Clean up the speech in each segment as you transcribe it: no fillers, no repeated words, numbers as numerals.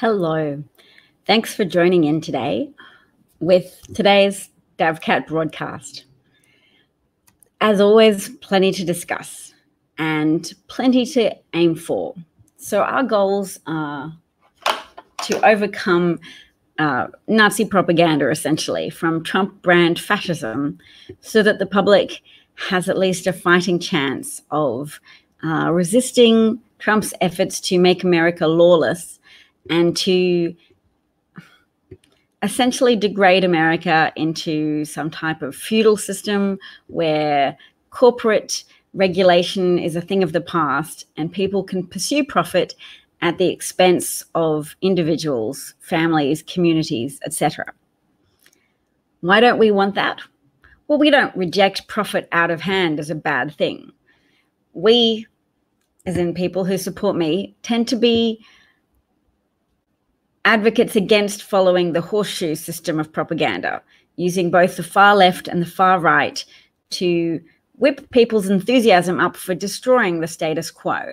Hello. Thanks for joining in today with today's DavCat broadcast. As always, plenty to discuss and plenty to aim for. So our goals are to overcome Nazi propaganda, essentially, from Trump brand fascism, so that the public has at least a fighting chance of resisting Trump's efforts to make America lawless and to essentially degrade America into some type of feudal system where corporate regulation is a thing of the past and people can pursue profit at the expense of individuals, families, communities, etc. Why don't we want that? Well, we don't reject profit out of hand as a bad thing. We, as in people who support me, tend to be advocates against following the horseshoe system of propaganda, using both the far left and the far right to whip people's enthusiasm up for destroying the status quo.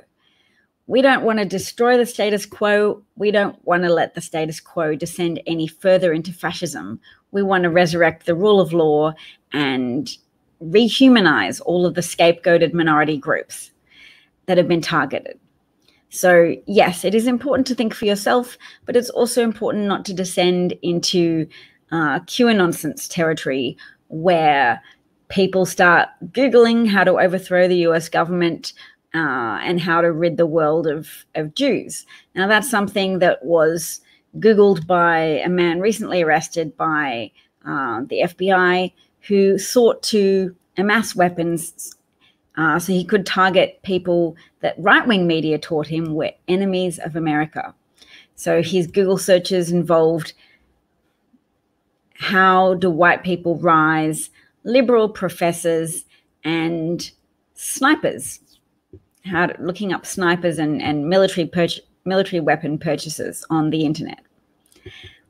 We don't want to destroy the status quo. We don't want to let the status quo descend any further into fascism. We want to resurrect the rule of law and rehumanize all of the scapegoated minority groups that have been targeted. So yes, it is important to think for yourself, but it's also important not to descend into QAnonsens territory where people start Googling how to overthrow the US government and how to rid the world of Jews. Now, that's something that was Googled by a man recently arrested by the FBI who sought to amass weapons so he could target people that right-wing media taught him were enemies of America. So his Google searches involved how do white people rise, liberal professors, and snipers, looking up snipers and military weapon purchases on the internet.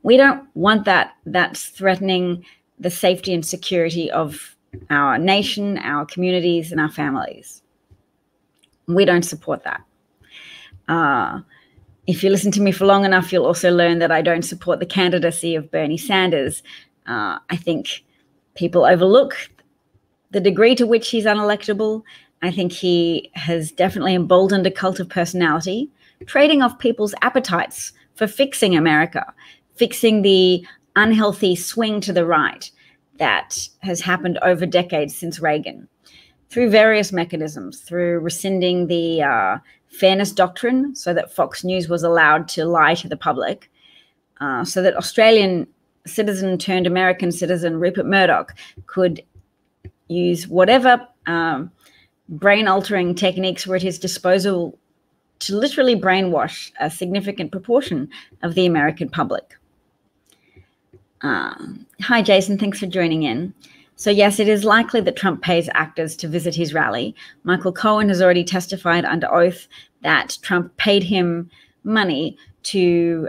We don't want that. That's threatening the safety and security of our nation, our communities, and our families. We don't support that. If you listen to me for long enough, you'll also learn that I don't support the candidacy of Bernie Sanders. I think people overlook the degree to which he's unelectable. I think he has definitely emboldened a cult of personality, trading off people's appetites for fixing America, fixing the unhealthy swing to the right that has happened over decades since Reagan, through various mechanisms, through rescinding the fairness doctrine so that Fox News was allowed to lie to the public, so that Australian citizen turned American citizen Rupert Murdoch could use whatever brain-altering techniques were at his disposal to literally brainwash a significant proportion of the American public. Hi, Jason. Thanks for joining in. So yes, it is likely that Trump pays actors to visit his rally. Michael Cohen has already testified under oath that Trump paid him money to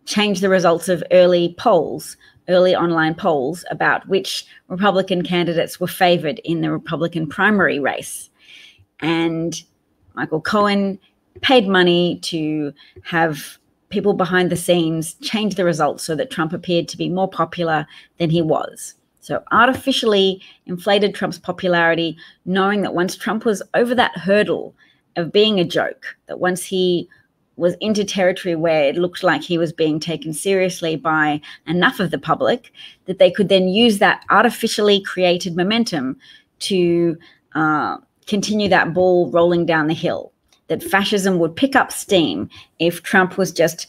change the results of early online polls about which Republican candidates were favored in the Republican primary race. And Michael Cohen paid money to have people behind the scenes change the results so that Trump appeared to be more popular than he was. So artificially inflated Trump's popularity, knowing that once Trump was over that hurdle of being a joke, that once he was into territory where it looked like he was being taken seriously by enough of the public, that they could then use that artificially created momentum to continue that ball rolling down the hill, that fascism would pick up steam if Trump was just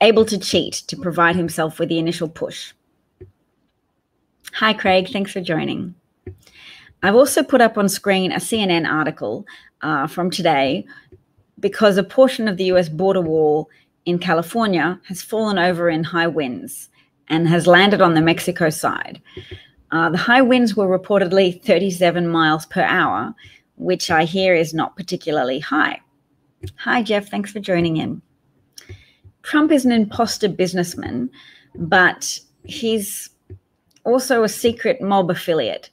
able to cheat to provide himself with the initial push. Hi, Craig. Thanks for joining. I've also put up on screen a CNN article from today because a portion of the US border wall in California has fallen over in high winds and has landed on the Mexico side. The high winds were reportedly 37 miles per hour, which I hear is not particularly high. Hi, Jeff. Thanks for joining in. Trump is an imposter businessman, but he's also a secret mob affiliate,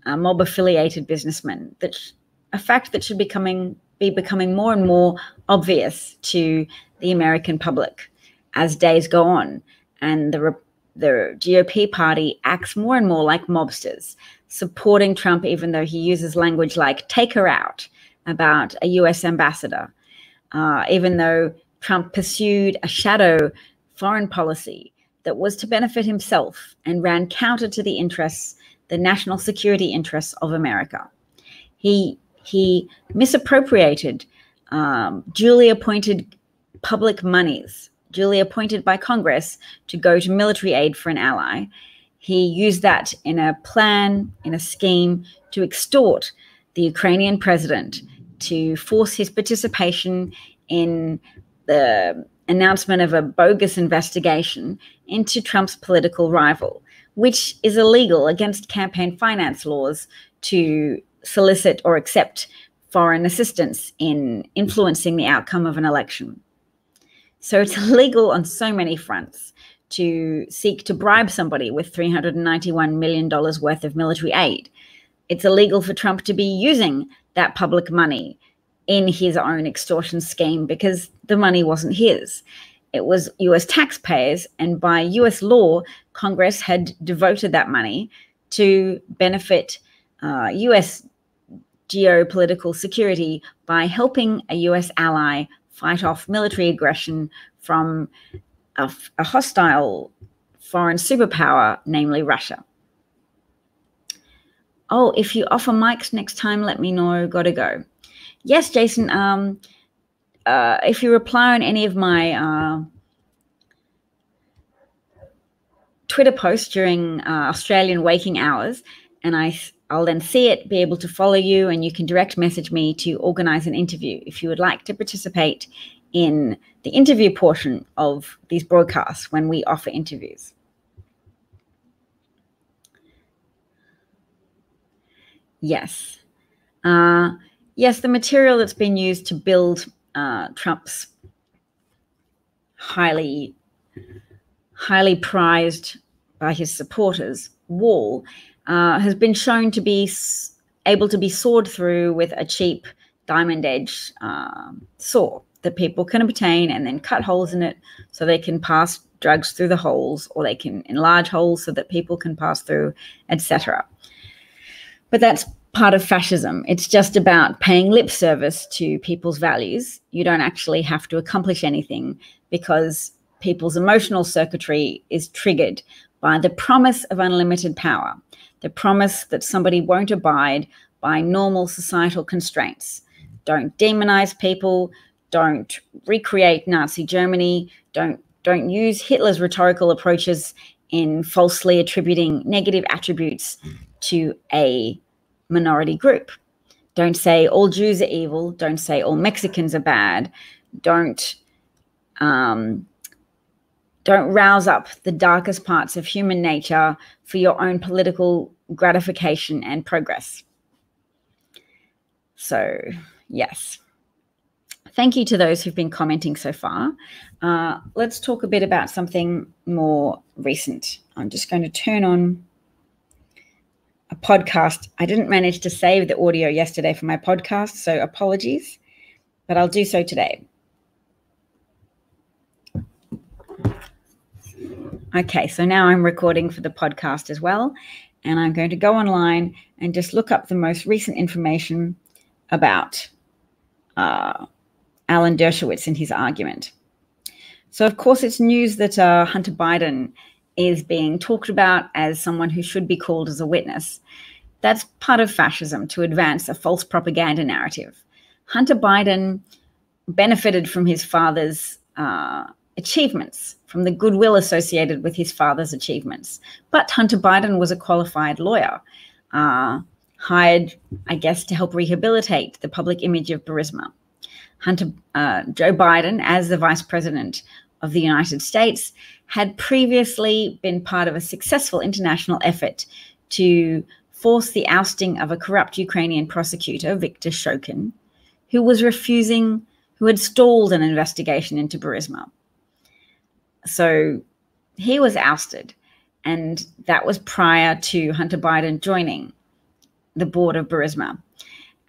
a mob-affiliated businessman. That's a fact that should be be becoming more and more obvious to the American public as days go on, and the GOP party acts more and more like mobsters, supporting Trump even though he uses language like "take her out" about a US ambassador, even though Trump pursued a shadow foreign policy that was to benefit himself and ran counter to the national security interests of America. He misappropriated duly appointed public monies, duly appointed by Congress, to go to military aid for an ally. He used that in a plan, in a scheme to extort the Ukrainian president, to force his participation in the announcement of a bogus investigation into Trump's political rival, which is illegal against campaign finance laws to solicit or accept foreign assistance in influencing the outcome of an election. So it's illegal on so many fronts to seek to bribe somebody with $391 million worth of military aid. It's illegal for Trump to be using that public money in his own extortion scheme because the money wasn't his. It was US taxpayers, and by US law, Congress had devoted that money to benefit US geopolitical security by helping a US ally fight off military aggression from a hostile foreign superpower, namely Russia. Oh, if you offer mics next time, let me know. Gotta go. Yes, Jason, if you reply on any of my Twitter posts during Australian waking hours, and I'll then see it, be able to follow you, and you can direct message me to organize an interview if you would like to participate in the interview portion of these broadcasts when we offer interviews. Yes. Yes, the material that's been used to build Trump's highly prized by his supporters wall has been shown to be able to be sawed through with a cheap diamond edge saw that people can obtain, and then cut holes in it so they can pass drugs through the holes, or they can enlarge holes so that people can pass through, etc. But that's part of fascism. It's just about paying lip service to people's values. You don't actually have to accomplish anything because people's emotional circuitry is triggered by the promise of unlimited power, the promise that somebody won't abide by normal societal constraints. Don't demonize people. Don't recreate Nazi Germany. Don't use Hitler's rhetorical approaches in falsely attributing negative attributes to a minority group. Don't say all Jews are evil. Don't say all Mexicans are bad. Don't rouse up the darkest parts of human nature for your own political gratification and progress. So, yes. Thank you to those who've been commenting so far. Let's talk a bit about something more recent. I'm just going to turn on a podcast. I didn't manage to save the audio yesterday for my podcast, so apologies, but I'll do so today. Okay, so now I'm recording for the podcast as well, and I'm going to go online and just look up the most recent information about Alan Dershowitz and his argument. So, of course, it's news that Hunter Biden is being talked about as someone who should be called as a witness. That's part of fascism, to advance a false propaganda narrative. Hunter Biden benefited from his father's achievements, from the goodwill associated with his father's achievements. But Hunter Biden was a qualified lawyer, hired, I guess, to help rehabilitate the public image of Burisma. Joe Biden, as the Vice President of the United States, had previously been part of a successful international effort to force the ousting of a corrupt Ukrainian prosecutor, Viktor Shokin, who had stalled an investigation into Burisma. So he was ousted, and that was prior to Hunter Biden joining the board of Burisma.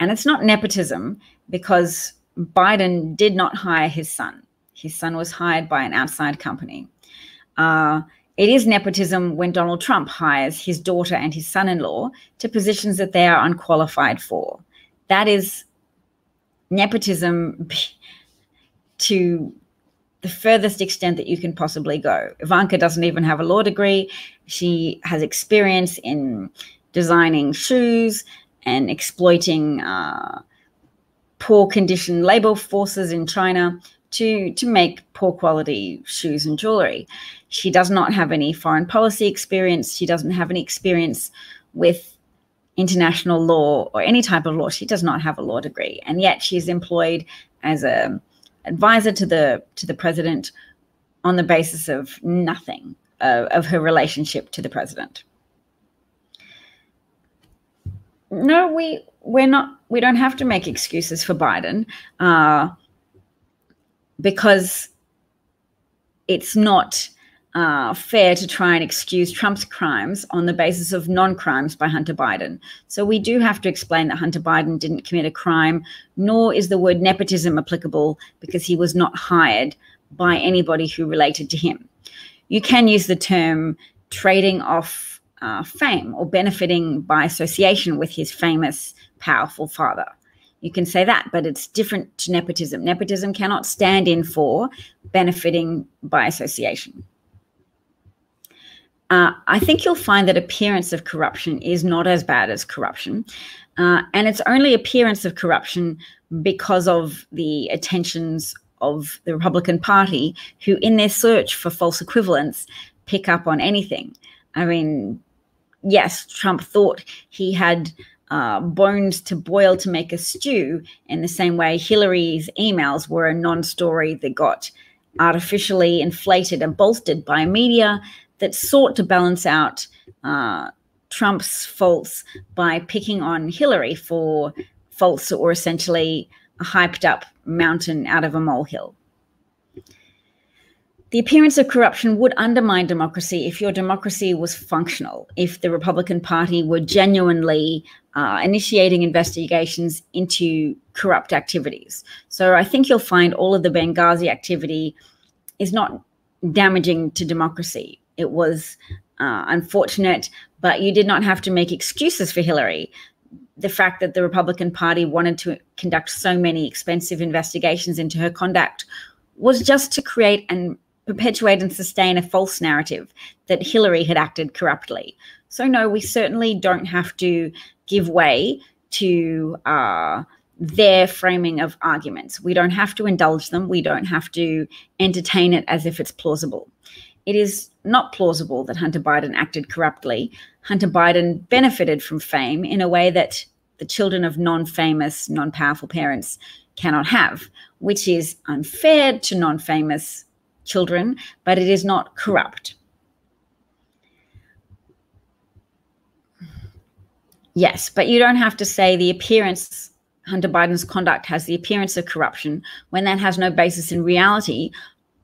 And it's not nepotism. because Biden did not hire his son. His son was hired by an outside company. It is nepotism when Donald Trump hires his daughter and his son-in-law to positions that they are unqualified for. That is nepotism to the furthest extent that you can possibly go. Ivanka doesn't even have a law degree. She has experience in designing shoes and exploiting poor condition labor forces in China to make poor quality shoes and jewelry. She does not have any foreign policy experience. She doesn't have any experience with international law or any type of law. She does not have a law degree, and yet she is employed as an advisor to the president on the basis of nothing of her relationship to the president. No, we're not. We don't have to make excuses for Biden because it's not fair to try and excuse Trump's crimes on the basis of non-crimes by Hunter Biden. So we do have to explain that Hunter Biden didn't commit a crime, nor is the word nepotism applicable because he was not hired by anybody who related to him. You can use the term trading off fame or benefiting by association with his famous, powerful father. You can say that, but it's different to nepotism. Nepotism cannot stand in for benefiting by association. I think you'll find that appearance of corruption is not as bad as corruption. And it's only appearance of corruption because of the attentions of the Republican Party, who in their search for false equivalents pick up on anything. I mean, yes, Trump thought he had bones to boil to make a stew in the same way Hillary's emails were a non-story that got artificially inflated and bolstered by media that sought to balance out Trump's faults by picking on Hillary for faults that were essentially a hyped up mountain out of a molehill. The appearance of corruption would undermine democracy if your democracy was functional, if the Republican Party were genuinely initiating investigations into corrupt activities. So I think you'll find all of the Benghazi activity is not damaging to democracy. It was unfortunate, but you did not have to make excuses for Hillary. The fact that the Republican Party wanted to conduct so many expensive investigations into her conduct was just to create and perpetuate and sustain a false narrative that Hillary had acted corruptly. So no, we certainly don't have to give way to their framing of arguments. We don't have to indulge them. We don't have to entertain it as if it's plausible. It is not plausible that Hunter Biden acted corruptly. Hunter Biden benefited from fame in a way that the children of non-famous, non-powerful parents cannot have, which is unfair to non-famous children, but it is not corrupt. Yes, but you don't have to say the appearance, Hunter Biden's conduct has the appearance of corruption when that has no basis in reality.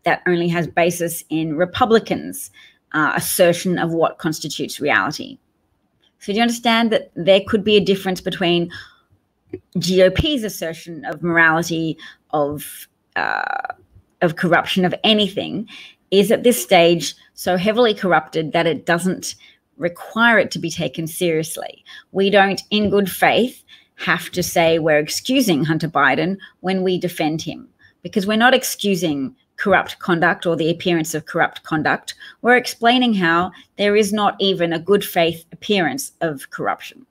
That only has basis in Republicans' assertion of what constitutes reality. So do you understand that there could be a difference between GOP's assertion of morality, of corruption, of anything, is at this stage so heavily corrupted that it doesn't require it to be taken seriously. We don't, in good faith, have to say we're excusing Hunter Biden when we defend him, because we're not excusing corrupt conduct or the appearance of corrupt conduct. We're explaining how there is not even a good faith appearance of corruption.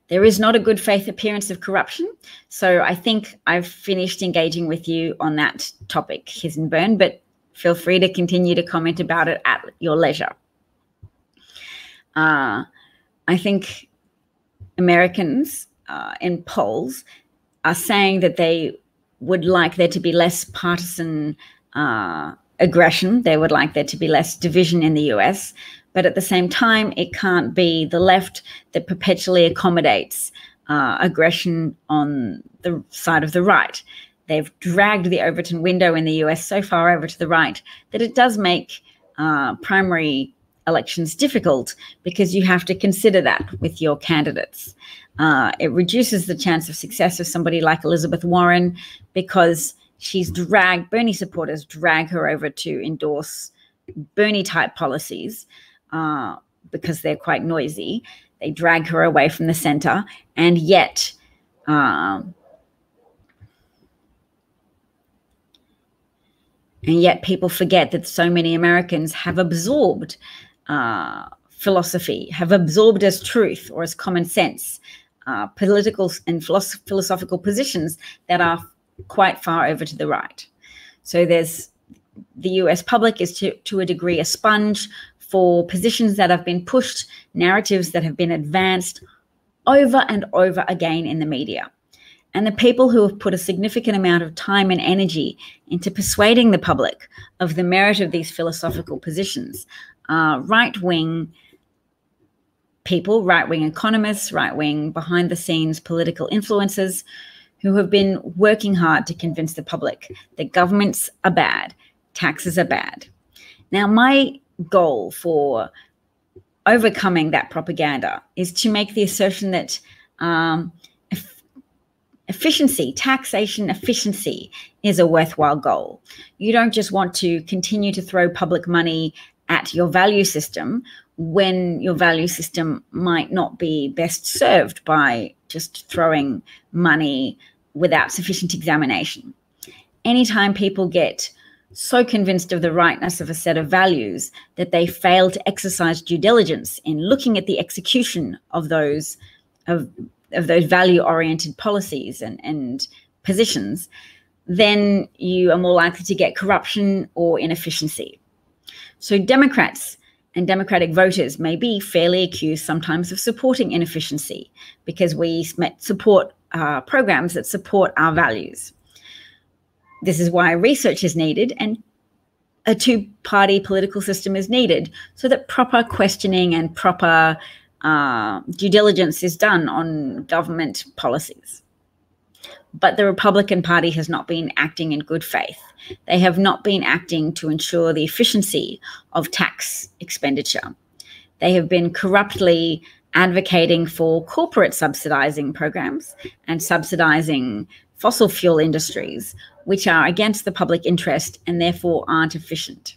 There is not a good faith appearance of corruption. So I think I've finished engaging with you on that topic, Hisenburn, but feel free to continue to comment about it at your leisure. I think Americans in polls are saying that they would like there to be less partisan aggression. They would like there to be less division in the US. But at the same time, it can't be the left that perpetually accommodates aggression on the side of the right. They've dragged the Overton window in the US so far over to the right that it does make primary elections difficult because you have to consider that with your candidates. It reduces the chance of success of somebody like Elizabeth Warren because Bernie supporters drag her over to endorse Bernie-type policies because they're quite noisy. They drag her away from the center, and yet people forget that so many Americans have absorbed philosophy, have absorbed as truth or as common sense political and philosophical positions that are quite far over to the right. So the US public is to a degree a sponge for positions that have been pushed, narratives that have been advanced over and over again in the media. And the people who have put a significant amount of time and energy into persuading the public of the merit of these philosophical positions are right-wing people, right-wing economists, right-wing behind-the-scenes political influencers who have been working hard to convince the public that governments are bad, taxes are bad. Now, my goal for overcoming that propaganda is to make the assertion that taxation efficiency is a worthwhile goal. You don't just want to continue to throw public money at your value system when your value system might not be best served by just throwing money without sufficient examination. Anytime people get so convinced of the rightness of a set of values that they fail to exercise due diligence in looking at the execution of those value-oriented policies and positions, then you are more likely to get corruption or inefficiency. So Democrats and Democratic voters may be fairly accused sometimes of supporting inefficiency because we support programs that support our values. This is why research is needed and a two-party political system is needed so that proper questioning and proper due diligence is done on government policies. But the Republican Party has not been acting in good faith. They have not been acting to ensure the efficiency of tax expenditure. They have been corruptly advocating for corporate subsidizing programs and subsidizing fossil fuel industries, which are against the public interest and therefore aren't efficient.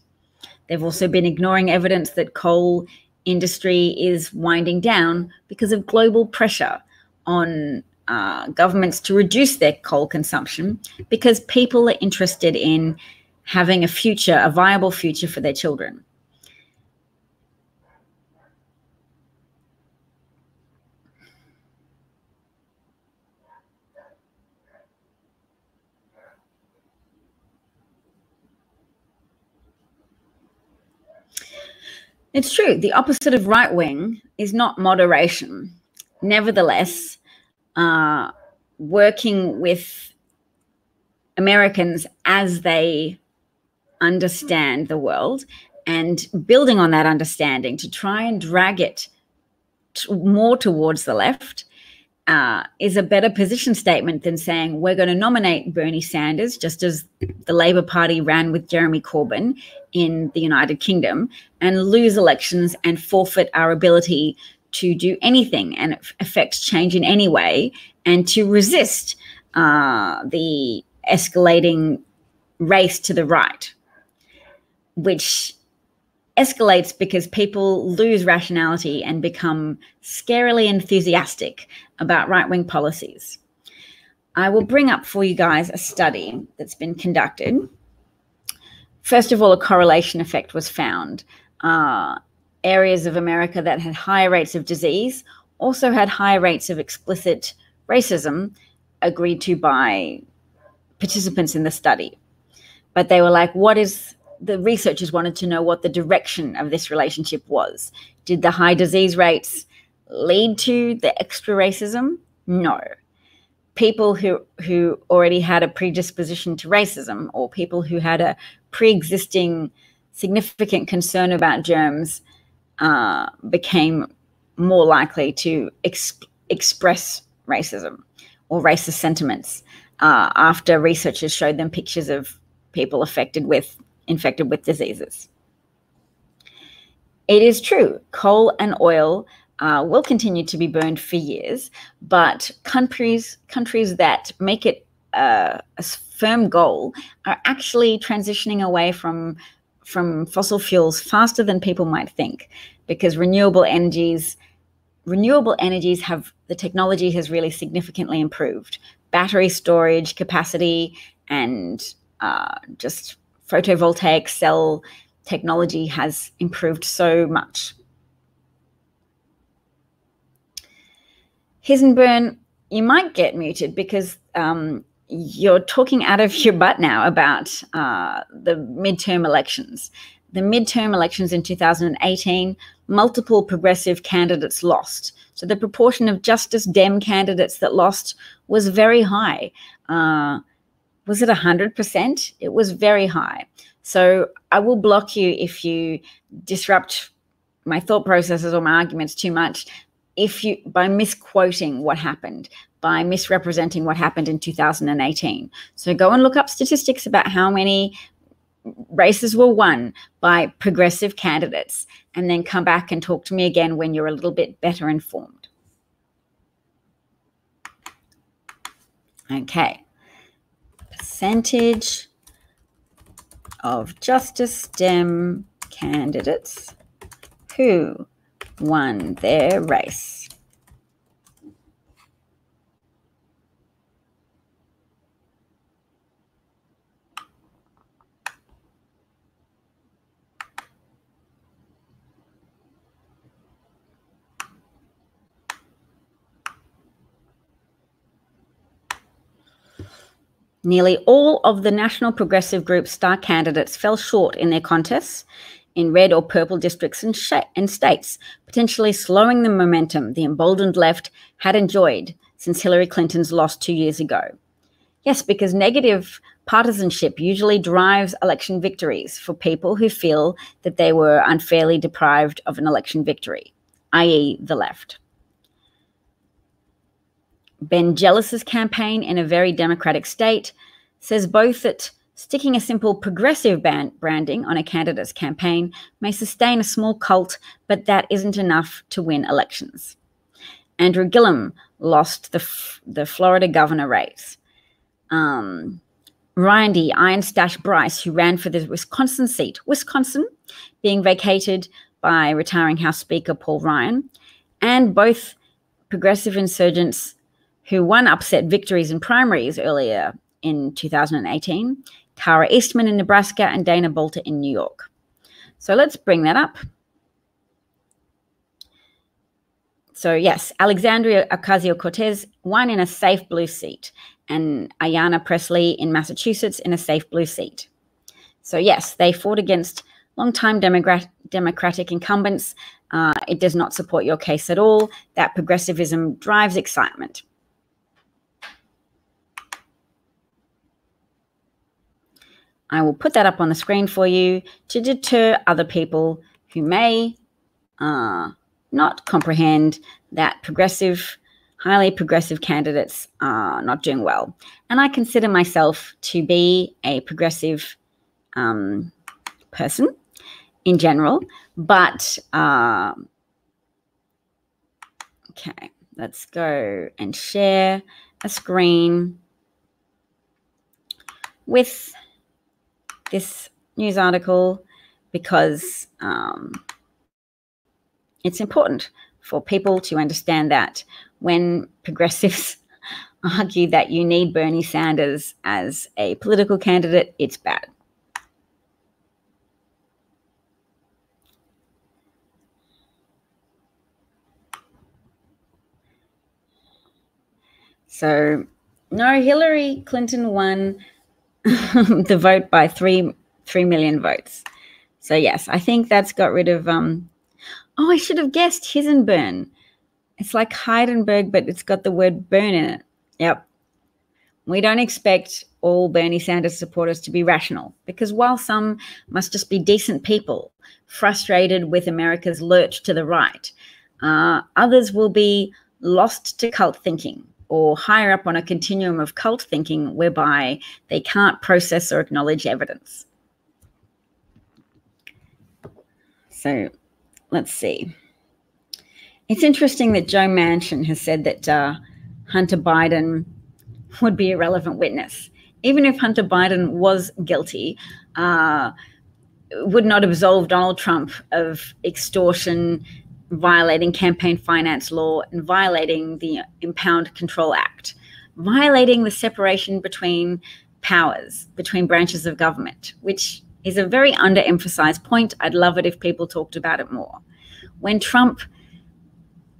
They've also been ignoring evidence that coal industry is winding down because of global pressure on governments to reduce their coal consumption because people are interested in having a viable future for their children. It's true. The opposite of right wing is not moderation. Nevertheless, working with Americans as they understand the world and building on that understanding to try and drag it more towards the left is a better position statement than saying we're going to nominate Bernie Sanders, just as the Labour Party ran with Jeremy Corbyn in the United Kingdom, and lose elections and forfeit our ability to do anything and affect change in any way, and to resist the escalating race to the right, which escalates because people lose rationality and become scarily enthusiastic about right-wing policies. I will bring up for you guys a study that's been conducted. First of all, a correlation effect was found. Areas of America that had higher rates of disease also had higher rates of explicit racism agreed to by participants in the study. But they were like, the researchers wanted to know what the direction of this relationship was. Did the high disease rates lead to the extra racism? No. People who already had a predisposition to racism, or people who had a pre-existing significant concern about germs, became more likely to express racism or racist sentiments after researchers showed them pictures of people infected with diseases. It is true. Coal and oil will continue to be burned for years, but countries that make it a firm goal are actually transitioning away from fossil fuels faster than people might think, because renewable energies have, the technology has really significantly improved. Battery storage capacity and just photovoltaic cell technology has improved so much. Hisenburn, you might get muted because you're talking out of your butt now about the midterm elections. The midterm elections in 2018, multiple progressive candidates lost. So the proportion of Justice Dem candidates that lost was very high. Was it 100%? It was very high. So I will block you if you disrupt my thought processes or my arguments too much, by misquoting what happened, by misrepresenting what happened in 2018. So go and look up statistics about how many races were won by progressive candidates, and then come back and talk to me again when you're a little bit better informed. Okay. Percentage of Justice Dem candidates who won their race. Nearly all of the National Progressive Group's star candidates fell short in their contests in red or purple districts and states, potentially slowing the momentum the emboldened left had enjoyed since Hillary Clinton's loss 2 years ago. Yes, because negative partisanship usually drives election victories for people who feel that they were unfairly deprived of an election victory, i.e. the left. Ben Jealous's campaign in a very democratic state says both that sticking a simple progressive branding on a candidate's campaign may sustain a small cult, but that isn't enough to win elections. Andrew Gillum lost the Florida governor race. Randy Iron Stash Bryce, who ran for the Wisconsin seat, being vacated by retiring House Speaker Paul Ryan, and both progressive insurgents who won upset victories in primaries earlier in 2018, Kara Eastman in Nebraska and Dana Bolter in New York. So let's bring that up. So yes, Alexandria Ocasio-Cortez won in a safe blue seat, and Ayanna Pressley in Massachusetts in a safe blue seat. So yes, they fought against longtime Democratic incumbents. It does not support your case at all. That progressivism drives excitement. I will put that up on the screen for you to deter other people who may not comprehend that highly progressive candidates are not doing well. And I consider myself to be a progressive person in general, but okay, let's go and share a screen with this news article, because it's important for people to understand that when progressives argue that you need Bernie Sanders as a political candidate, it's bad. So, no, Hillary Clinton won the vote by 3 million votes. So yes, I think that's got rid of I should have guessed Hisenburn. It's like Heidenberg, but it's got the word burn in it. Yep. We don't expect all Bernie Sanders supporters to be rational, because while some must just be decent people frustrated with America's lurch to the right, others will be lost to cult thinking, or higher up on a continuum of cult thinking whereby they can't process or acknowledge evidence. So let's see. It's interesting that Joe Manchin has said that Hunter Biden would be a relevant witness. Even if Hunter Biden was guilty, would not absolve Donald Trump of extortion, violating campaign finance law, and violating the Impound Control Act, violating the separation between powers, between branches of government, which is a very underemphasized point. I'd love it if people talked about it more. When Trump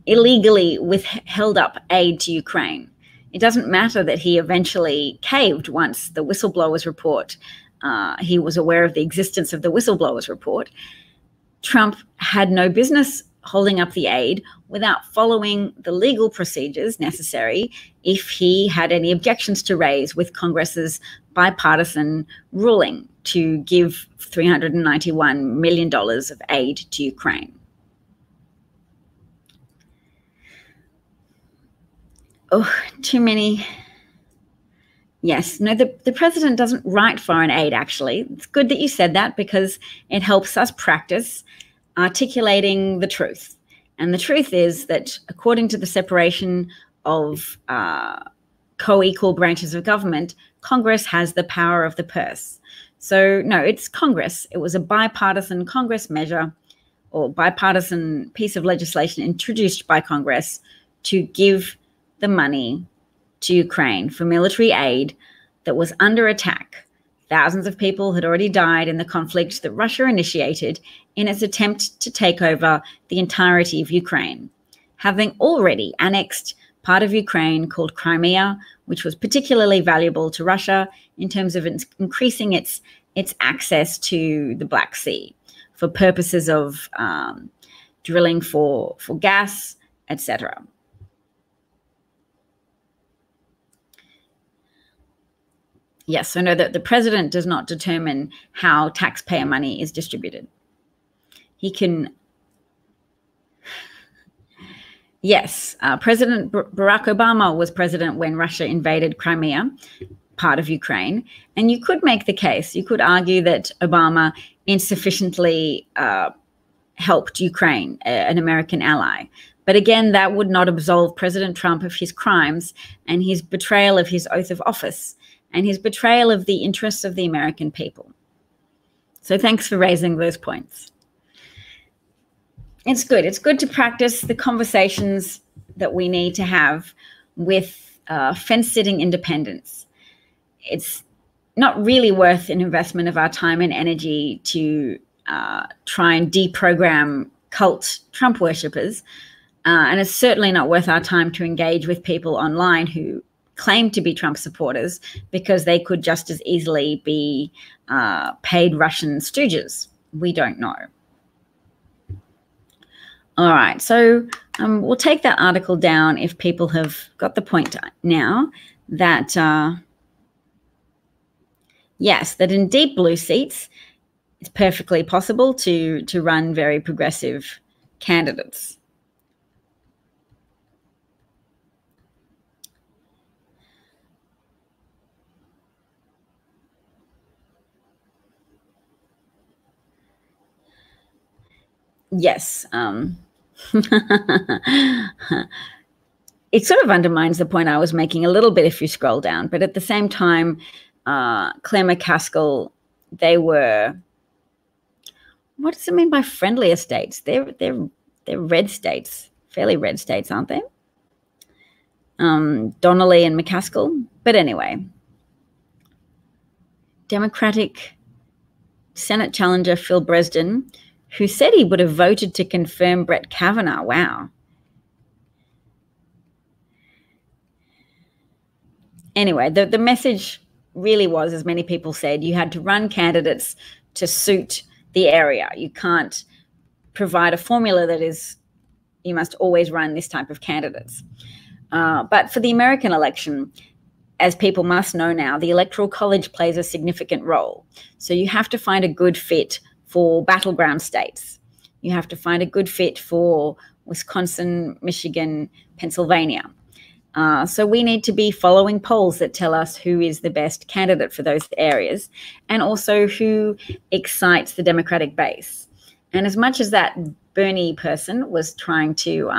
illegally held up aid to Ukraine, it doesn't matter that he eventually caved once the whistleblowers report. He was aware of the existence of the whistleblowers report. Trump had no business holding up the aid without following the legal procedures necessary if he had any objections to raise with Congress's bipartisan ruling to give $391 million of aid to Ukraine. Oh, too many. Yes, no, the president doesn't write foreign aid, actually. It's good that you said that because it helps us practice articulating the truth. And the truth is that according to the separation of co-equal branches of government, Congress has the power of the purse. So no, it's Congress. It was a bipartisan Congress measure or bipartisan piece of legislation introduced by Congress to give the money to Ukraine for military aid that was under attack. Thousands of people had already died in the conflict that Russia initiated in its attempt to take over the entirety of Ukraine, having already annexed part of Ukraine called Crimea, which was particularly valuable to Russia in terms of increasing its access to the Black Sea for purposes of drilling for gas, etc. Yes, so no, that the president does not determine how taxpayer money is distributed. He can, yes, President Barack Obama was president when Russia invaded Crimea, part of Ukraine, and you could make the case, you could argue that Obama insufficiently helped Ukraine, an American ally. But again, that would not absolve President Trump of his crimes and his betrayal of his oath of office and his betrayal of the interests of the American people. So thanks for raising those points. It's good. It's good to practice the conversations that we need to have with fence-sitting independents. It's not really worth an investment of our time and energy to try and deprogram cult Trump worshippers. And it's certainly not worth our time to engage with people online who claim to be Trump supporters because they could just as easily be paid Russian stooges. We don't know. All right, so we'll take that article down if people have got the point now that, yes, that in deep blue seats, it's perfectly possible to run very progressive candidates. Yes. It sort of undermines the point I was making a little bit if you scroll down, but at the same time, Claire McCaskill, they were, what does it mean by friendlier states? They're red states, fairly red states, aren't they? Donnelly and McCaskill. But anyway, Democratic Senate challenger Phil Bresden, who said he would have voted to confirm Brett Kavanaugh. Wow. Anyway, the message really was, as many people said, you had to run candidates to suit the area. You can't provide a formula that is, you must always run this type of candidates. But for the American election, as people must know now, the Electoral College plays a significant role. So you have to find a good fit for battleground states. You have to find a good fit for Wisconsin, Michigan, Pennsylvania. So we need to be following polls that tell us who is the best candidate for those areas and also who excites the Democratic base. And as much as that Bernie person was trying to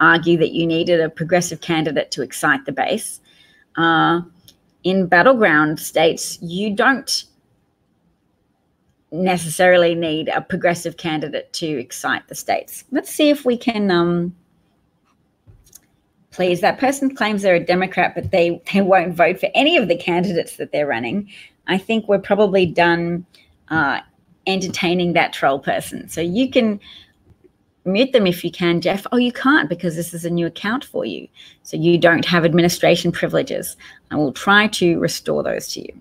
argue that you needed a progressive candidate to excite the base, in battleground states, you don't necessarily need a progressive candidate to excite the states. Let's see if we can please. That person claims they're a Democrat, but they won't vote for any of the candidates that they're running. I think we're probably done entertaining that troll person. So you can mute them if you can, Jeff. Oh, you can't because this is a new account for you. So you don't have administration privileges. I will try to restore those to you.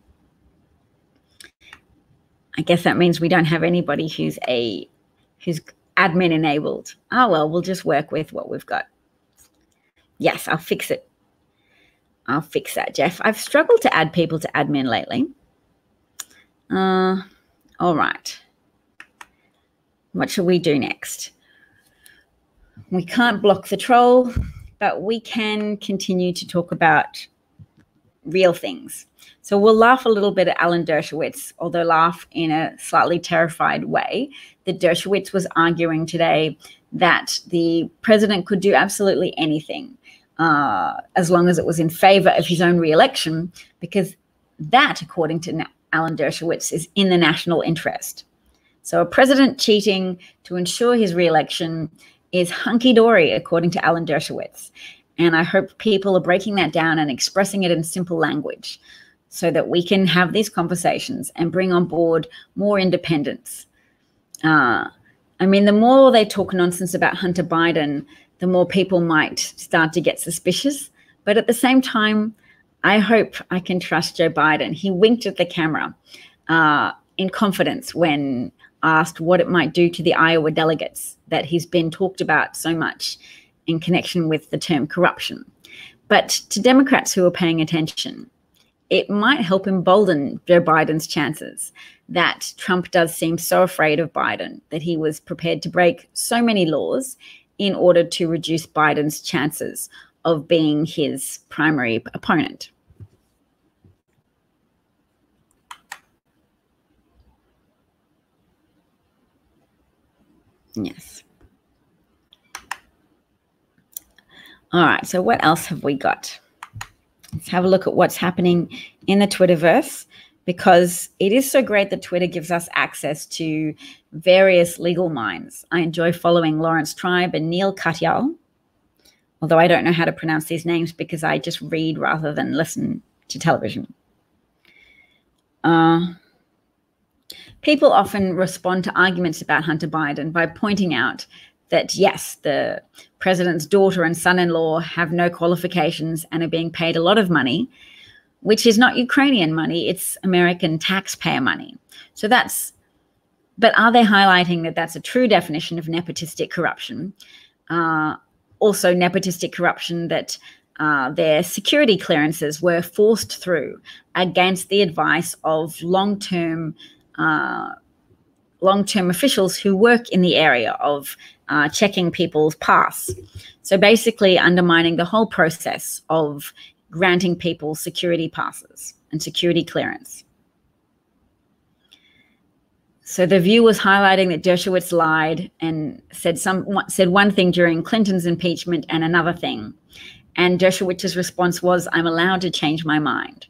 I guess that means we don't have anybody who's admin enabled. Oh, well, we'll just work with what we've got. Yes, I'll fix it. I'll fix that, Jeff. I've struggled to add people to admin lately. All right. What shall we do next? We can't block the troll, but we can continue to talk about real things. So we'll laugh a little bit at Alan Dershowitz, although laugh in a slightly terrified way, that Dershowitz was arguing today that the president could do absolutely anything as long as it was in favor of his own re-election, because that, according to Alan Dershowitz, is in the national interest. So a president cheating to ensure his re-election is hunky-dory, according to Alan Dershowitz. And I hope people are breaking that down and expressing it in simple language so that we can have these conversations and bring on board more independence. I mean, the more they talk nonsense about Hunter Biden, the more people might start to get suspicious. But at the same time, I hope I can trust Joe Biden. He winked at the camera in confidence when asked what it might do to the Iowa delegates that he's been talked about so much in connection with the term corruption. But to Democrats who are paying attention, it might help embolden Joe Biden's chances that Trump does seem so afraid of Biden that he was prepared to break so many laws in order to reduce Biden's chances of being his primary opponent. Yes. All right, so what else have we got? Let's have a look at what's happening in the Twitterverse, because it is so great that Twitter gives us access to various legal minds. I enjoy following Lawrence Tribe and Neil Katyal, although I don't know how to pronounce these names because I just read rather than listen to television. People often respond to arguments about Hunter Biden by pointing out that, yes, the president's daughter and son-in-law have no qualifications and are being paid a lot of money, which is not Ukrainian money, it's American taxpayer money. So but are they highlighting that that's a true definition of nepotistic corruption? Also nepotistic corruption that their security clearances were forced through against the advice of long-term officials who work in the area of checking people's pass. So basically undermining the whole process of granting people security passes and security clearance. So the View was highlighting that Dershowitz lied and said one thing during Clinton's impeachment and another thing. And Dershowitz's response was, "I'm allowed to change my mind."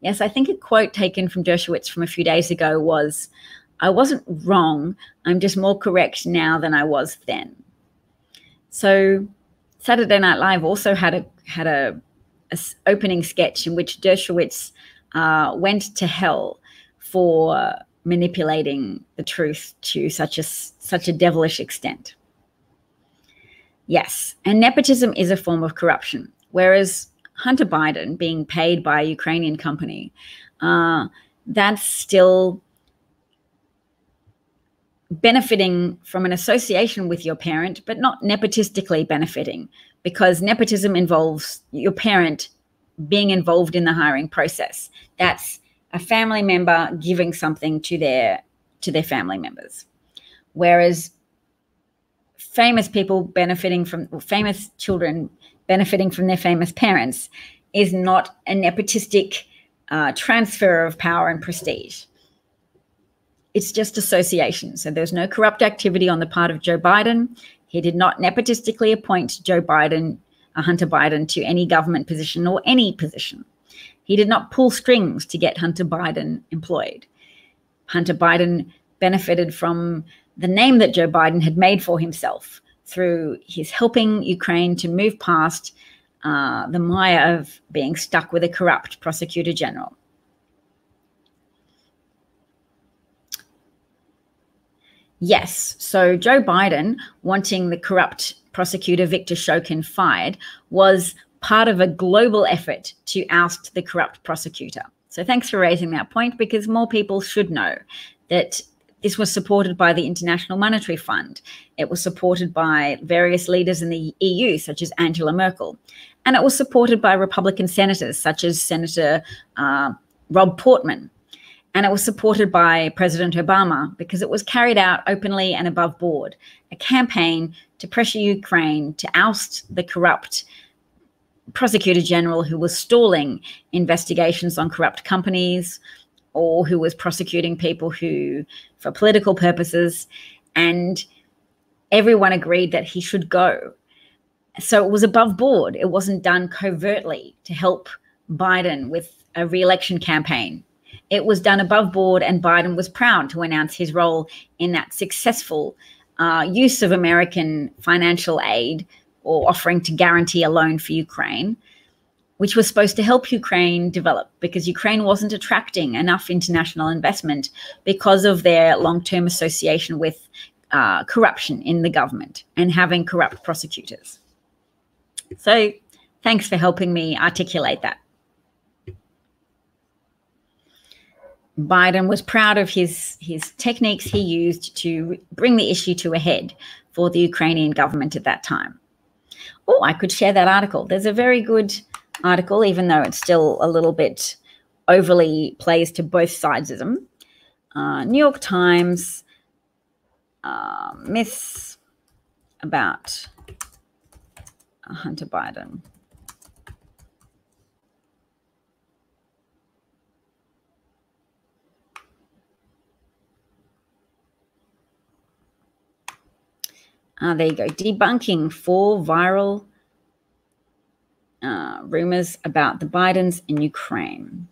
Yes, I think a quote taken from Dershowitz from a few days ago was, "I wasn't wrong. I'm just more correct now than I was then." So Saturday Night Live also had a opening sketch in which Dershowitz went to hell for manipulating the truth to such a devilish extent. Yes, and nepotism is a form of corruption, whereas Hunter Biden being paid by a Ukrainian company, that's still benefiting from an association with your parent, but not nepotistically benefiting, because nepotism involves your parent being involved in the hiring process. That's a family member giving something to their family members. Whereas famous children benefiting from their famous parents is not a nepotistic transfer of power and prestige. it's just association. So there's no corrupt activity on the part of Joe Biden. He did not nepotistically appoint Hunter Biden, to any government position or any position. He did not pull strings to get Hunter Biden employed. Hunter Biden benefited from the name that Joe Biden had made for himself through his helping Ukraine to move past the mire of being stuck with a corrupt prosecutor general. Yes, so Joe Biden wanting the corrupt prosecutor Victor Shokin fired was part of a global effort to oust the corrupt prosecutor. So thanks for raising that point, because more people should know that this was supported by the International Monetary Fund. It was supported by various leaders in the EU, such as Angela Merkel. And it was supported by Republican senators, such as Senator Rob Portman. And it was supported by President Obama because it was carried out openly and above board, a campaign to pressure Ukraine to oust the corrupt prosecutor general who was stalling investigations on corrupt companies, or who was prosecuting people who, for political purposes, and everyone agreed that he should go. So it was above board. It wasn't done covertly to help Biden with a re-election campaign. It was done above board, and Biden was proud to announce his role in that successful use of American financial aid, or offering to guarantee a loan for Ukraine, which was supposed to help Ukraine develop, because Ukraine wasn't attracting enough international investment because of their long-term association with corruption in the government and having corrupt prosecutors. So thanks for helping me articulate that. Biden was proud of his techniques he used to bring the issue to a head for the Ukrainian government at that time. Oh, I could share that article. There's a very good article, even though it's still a little bit overly plays to both sidesism. New York Times, myths about Hunter Biden. There you go. Debunking 4 viral rumors about the Bidens in Ukraine.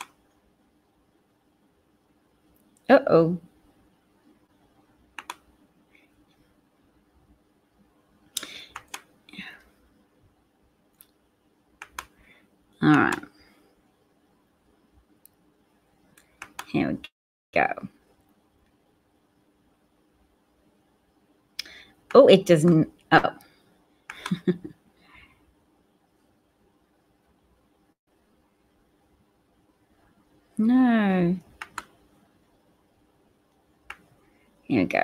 Uh-oh. All right. Here we go. Oh, it doesn't. Oh. No. Here we go.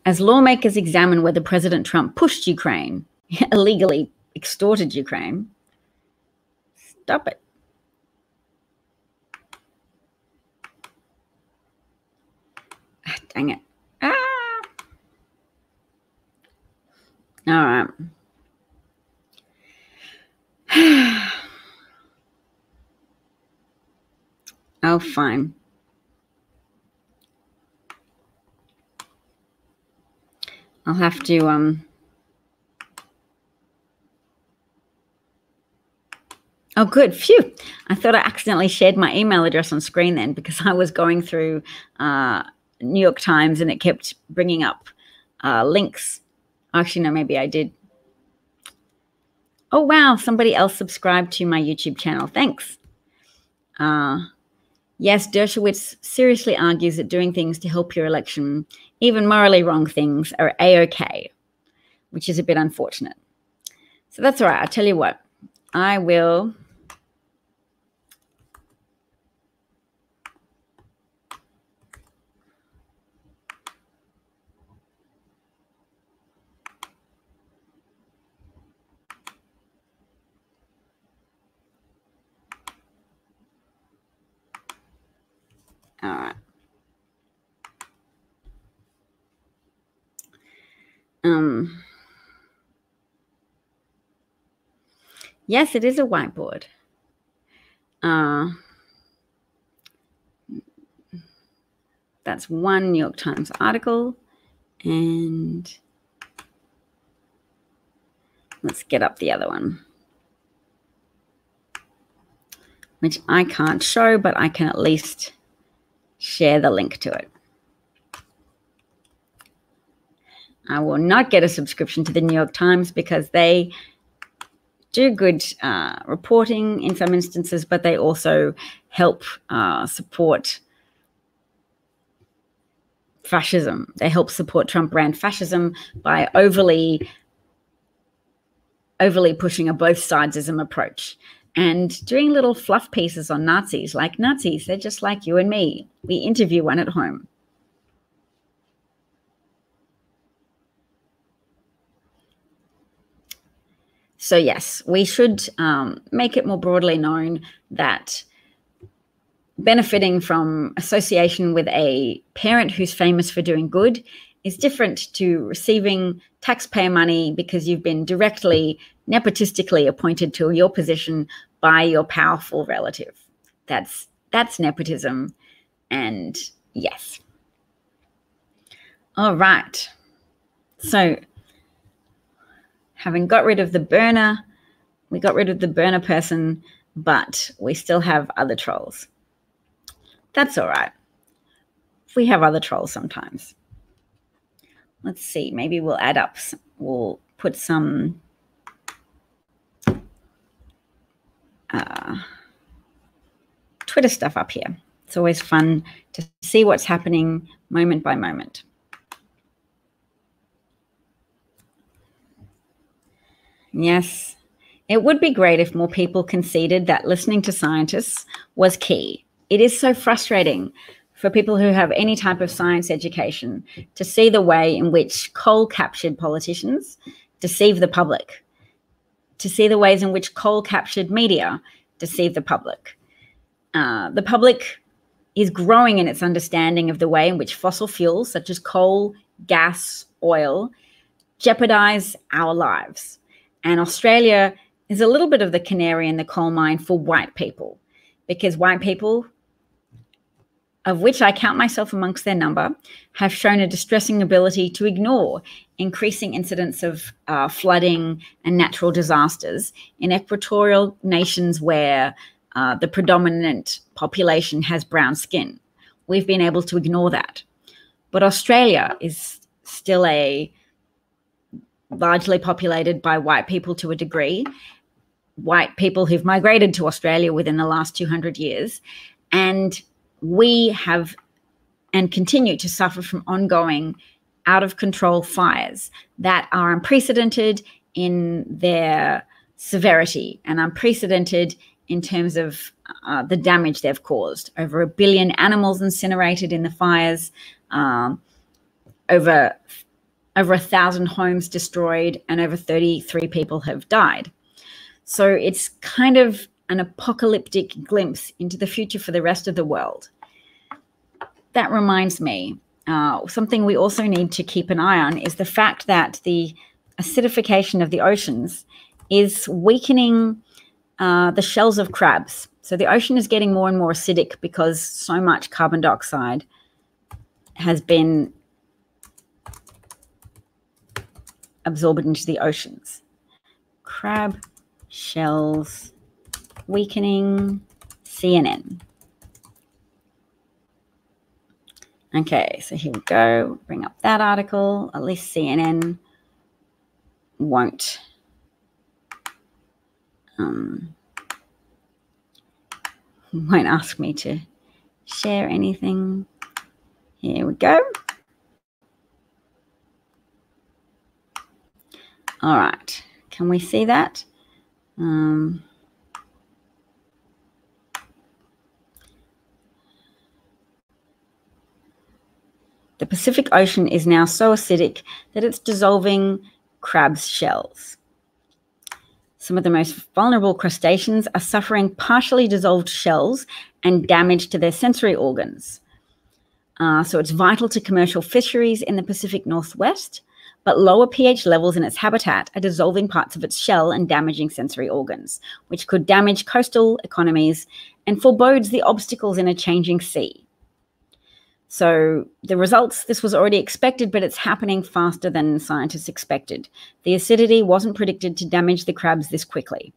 As lawmakers examine whether President Trump pushed Ukraine, illegally extorted Ukraine. Stop it. Dang it. All right. Oh, fine. I'll have to, Oh, good. Phew. I thought I accidentally shared my email address on screen then, because I was going through New York Times and it kept bringing up links. Actually, no, maybe I did. Oh, wow. Somebody else subscribed to my YouTube channel. Thanks. Yes, Dershowitz seriously argues that doing things to help your election, even morally wrong things, are A-OK, which is a bit unfortunate. So that's all right. I'll tell you what. I will... All right. Yes, it is a whiteboard. that's one New York Times article. And let's get up the other one, which I can't show, but I can at least share the link to it. I will not get a subscription to the New York Times because they do good reporting in some instances, but they also help support fascism. They help support Trump brand fascism by overly pushing a both sidesism approach and doing little fluff pieces on Nazis. Like Nazis, they're just like you and me. We interview one at home. So yes, we should make it more broadly known that benefiting from association with a parent who's famous for doing good is different to receiving taxpayer money because you've been directly, nepotistically appointed to your position by your powerful relative. That's nepotism, and yes. All right. So having got rid of the burner, we got rid of the burner person, but we still have other trolls. That's all right. We have other trolls sometimes. Let's see, maybe we'll add up, we'll put some Twitter stuff up here. It's always fun to see what's happening moment by moment. Yes, it would be great if more people conceded that listening to scientists was key. It is so frustrating for people who have any type of science education to see the way in which coal-captured politicians deceive the public, to see the ways in which coal-captured media deceive the public. The public is growing in its understanding of the way in which fossil fuels such as coal, gas, oil jeopardize our lives. And Australia is a little bit of the canary in the coal mine for white people, because white people, of which I count myself amongst their number, have shown a distressing ability to ignore increasing incidents of flooding and natural disasters in equatorial nations where the predominant population has brown skin. We've been able to ignore that. But Australia is still largely populated by white people to a degree, white people who've migrated to Australia within the last 200 years. And we have and continue to suffer from ongoing out-of-control fires that are unprecedented in their severity and unprecedented in terms of the damage they've caused. Over 1 billion animals incinerated in the fires, over 1,000 homes destroyed, and over 33 people have died. So it's kind of an apocalyptic glimpse into the future for the rest of the world. That reminds me, something we also need to keep an eye on is the fact that the acidification of the oceans is weakening the shells of crabs. So the ocean is getting more and more acidic because so much carbon dioxide has been absorbed into the oceans. Crab shells weakening, CNN. Okay, so here we go. Bring up that article. At least CNN won't ask me to share anything. Here we go. All right, can we see that? The Pacific Ocean is now so acidic that it's dissolving crabs' shells. Some of the most vulnerable crustaceans are suffering partially dissolved shells and damage to their sensory organs. So it's vital to commercial fisheries in the Pacific Northwest, but lower pH levels in its habitat are dissolving parts of its shell and damaging sensory organs, which could damage coastal economies and forebodes the obstacles in a changing sea. So the results, this was already expected, but it's happening faster than scientists expected. The acidity wasn't predicted to damage the crabs this quickly.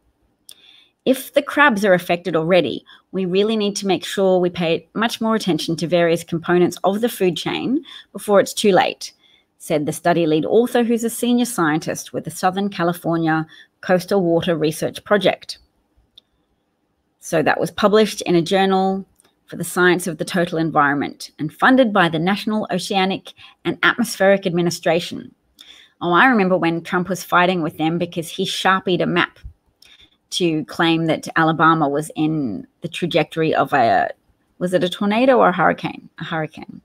If the crabs are affected already, we really need to make sure we pay much more attention to various components of the food chain before it's too late, said the study lead author, who's a senior scientist with the Southern California Coastal Water Research Project. So that was published in a journal for the Science of the Total Environment and funded by the National Oceanic and Atmospheric Administration. Oh, I remember when Trump was fighting with them because he sharpied a map to claim that Alabama was in the trajectory of was it a tornado or a hurricane? A hurricane.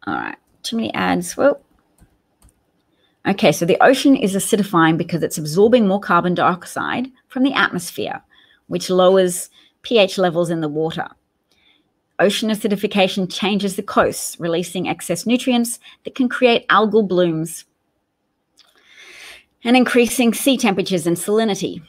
All right, too many ads. Well, okay, so the ocean is acidifying because it's absorbing more carbon dioxide from the atmosphere, which lowers pH levels in the water. Ocean acidification changes the coasts, releasing excess nutrients that can create algal blooms and increasing sea temperatures and salinity.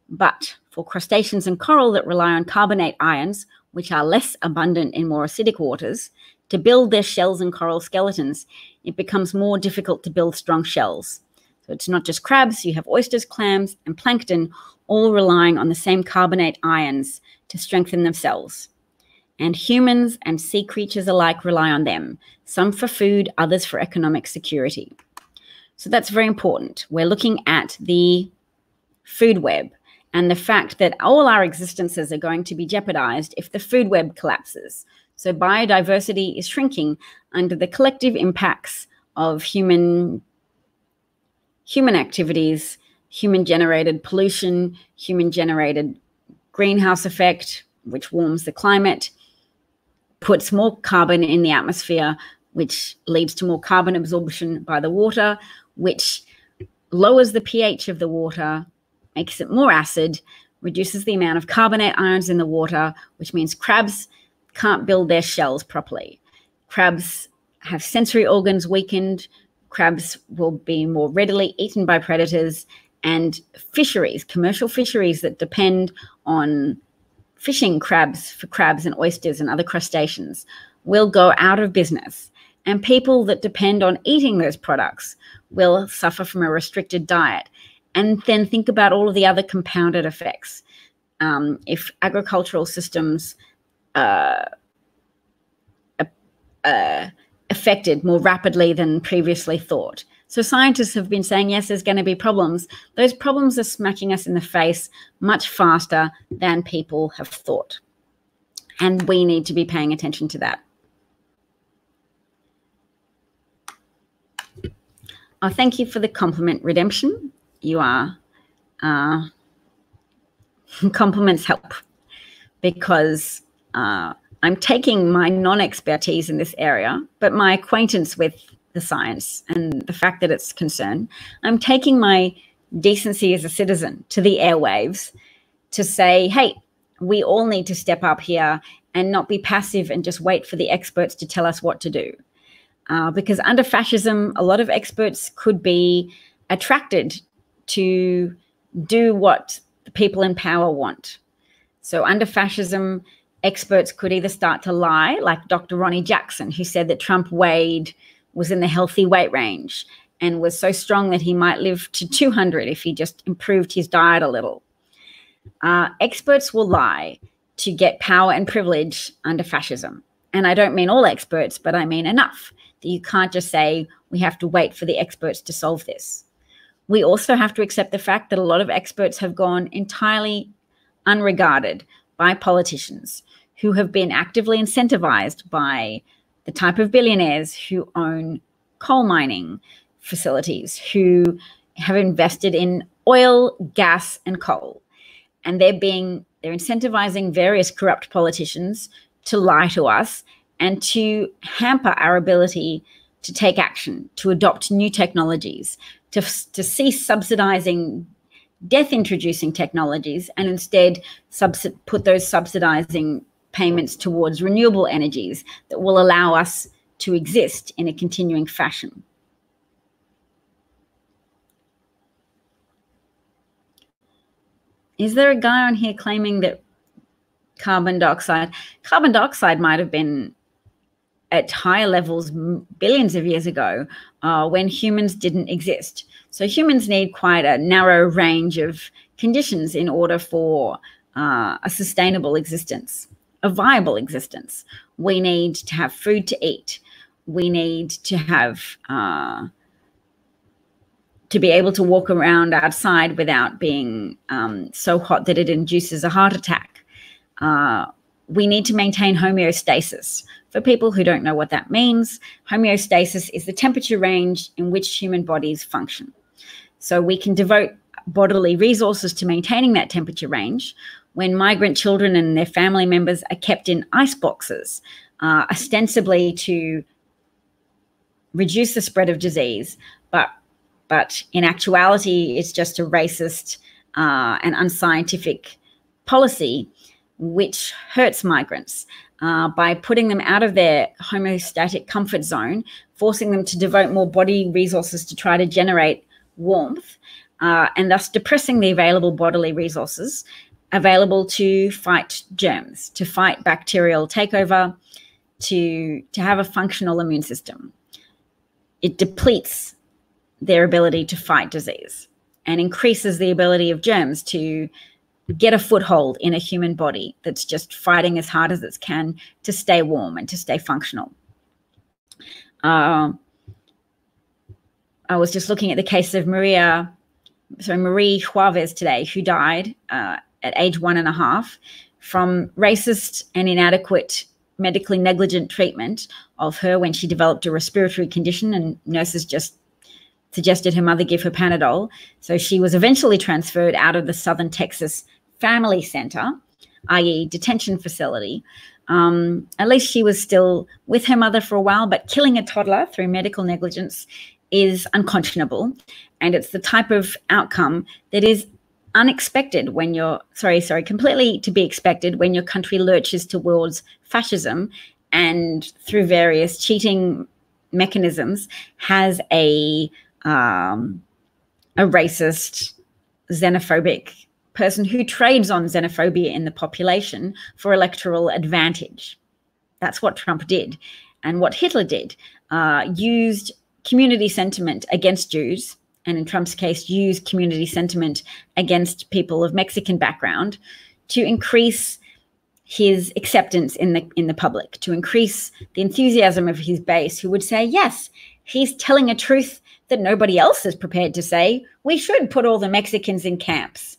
But for crustaceans and coral that rely on carbonate ions, which are less abundant in more acidic waters, to build their shells and coral skeletons, it becomes more difficult to build strong shells. So it's not just crabs, you have oysters, clams, and plankton all relying on the same carbonate ions to strengthen themselves. And humans and sea creatures alike rely on them, some for food, others for economic security. So that's very important. We're looking at the food web and the fact that all our existences are going to be jeopardized if the food web collapses. So biodiversity is shrinking under the collective impacts of human activities, human-generated pollution, human-generated greenhouse effect, which warms the climate, puts more carbon in the atmosphere, which leads to more carbon absorption by the water, which lowers the pH of the water, makes it more acid, reduces the amount of carbonate ions in the water, which means crabs can't build their shells properly. Crabs have sensory organs weakened. Crabs will be more readily eaten by predators, and fisheries, commercial fisheries that depend on fishing crabs for crabs and oysters and other crustaceans will go out of business. And people that depend on eating those products will suffer from a restricted diet. And then think about all of the other compounded effects. If agricultural systems affected more rapidly than previously thought. So scientists have been saying, yes, there's going to be problems. Those problems are smacking us in the face much faster than people have thought. And we need to be paying attention to that. Oh, thank you for the compliment, Redemption. You are, compliments help because I'm taking my non-expertise in this area, but my acquaintance with the science and the fact that it's concerned, I'm taking my decency as a citizen to the airwaves to say, hey, we all need to step up here and not be passive and just wait for the experts to tell us what to do. Because under fascism, a lot of experts could be attracted to do what the people in power want. So under fascism, experts could either start to lie, like Dr. Ronnie Jackson, who said that Trump was in the healthy weight range and was so strong that he might live to 200 if he just improved his diet a little. Experts will lie to get power and privilege under fascism. And I don't mean all experts, but I mean enough that you can't just say we have to wait for the experts to solve this. We also have to accept the fact that a lot of experts have gone entirely unregarded by politicians who have been actively incentivized by the type of billionaires who own coal mining facilities, who have invested in oil, gas, and coal. And they're incentivizing various corrupt politicians to lie to us and to hamper our ability to take action, to adopt new technologies, to cease subsidizing death-introducing technologies and instead put those subsidizing payments towards renewable energies that will allow us to exist in a continuing fashion. Is there a guy on here claiming that carbon dioxide. Carbon dioxide might have been at higher levels billions of years ago when humans didn't exist. So humans need quite a narrow range of conditions in order for a sustainable existence, a viable existence. We need to have food to eat. We need to have to be able to walk around outside without being so hot that it induces a heart attack. We need to maintain homeostasis. For people who don't know what that means, homeostasis is the temperature range in which human bodies function. So we can devote bodily resources to maintaining that temperature range when migrant children and their family members are kept in ice boxes, ostensibly to reduce the spread of disease, but in actuality, it's just a racist and unscientific policy which hurts migrants by putting them out of their homeostatic comfort zone, forcing them to devote more body resources to try to generate warmth, and thus depressing the available bodily resources available to fight germs, to fight bacterial takeover, to have a functional immune system. It depletes their ability to fight disease and increases the ability of germs to get a foothold in a human body that's just fighting as hard as it can to stay warm and to stay functional. I was just looking at the case of Marie Juarez today, who died at age 1.5 from racist and inadequate medically negligent treatment of her when she developed a respiratory condition, and nurses just suggested her mother give her Panadol. So she was eventually transferred out of the Southern Texas Family Center, i.e. detention facility. At least she was still with her mother for a while, but killing a toddler through medical negligence is unconscionable. And it's the type of outcome that is unexpected when completely to be expected when your country lurches towards fascism and through various cheating mechanisms has a racist, xenophobic person who trades on xenophobia in the population for electoral advantage. That's what Trump did. And what Hitler did, used community sentiment against Jews, and in Trump's case, used community sentiment against people of Mexican background to increase his acceptance in the public, to increase the enthusiasm of his base, who would say, yes, he's telling a truth that nobody else is prepared to say. We should put all the Mexicans in camps.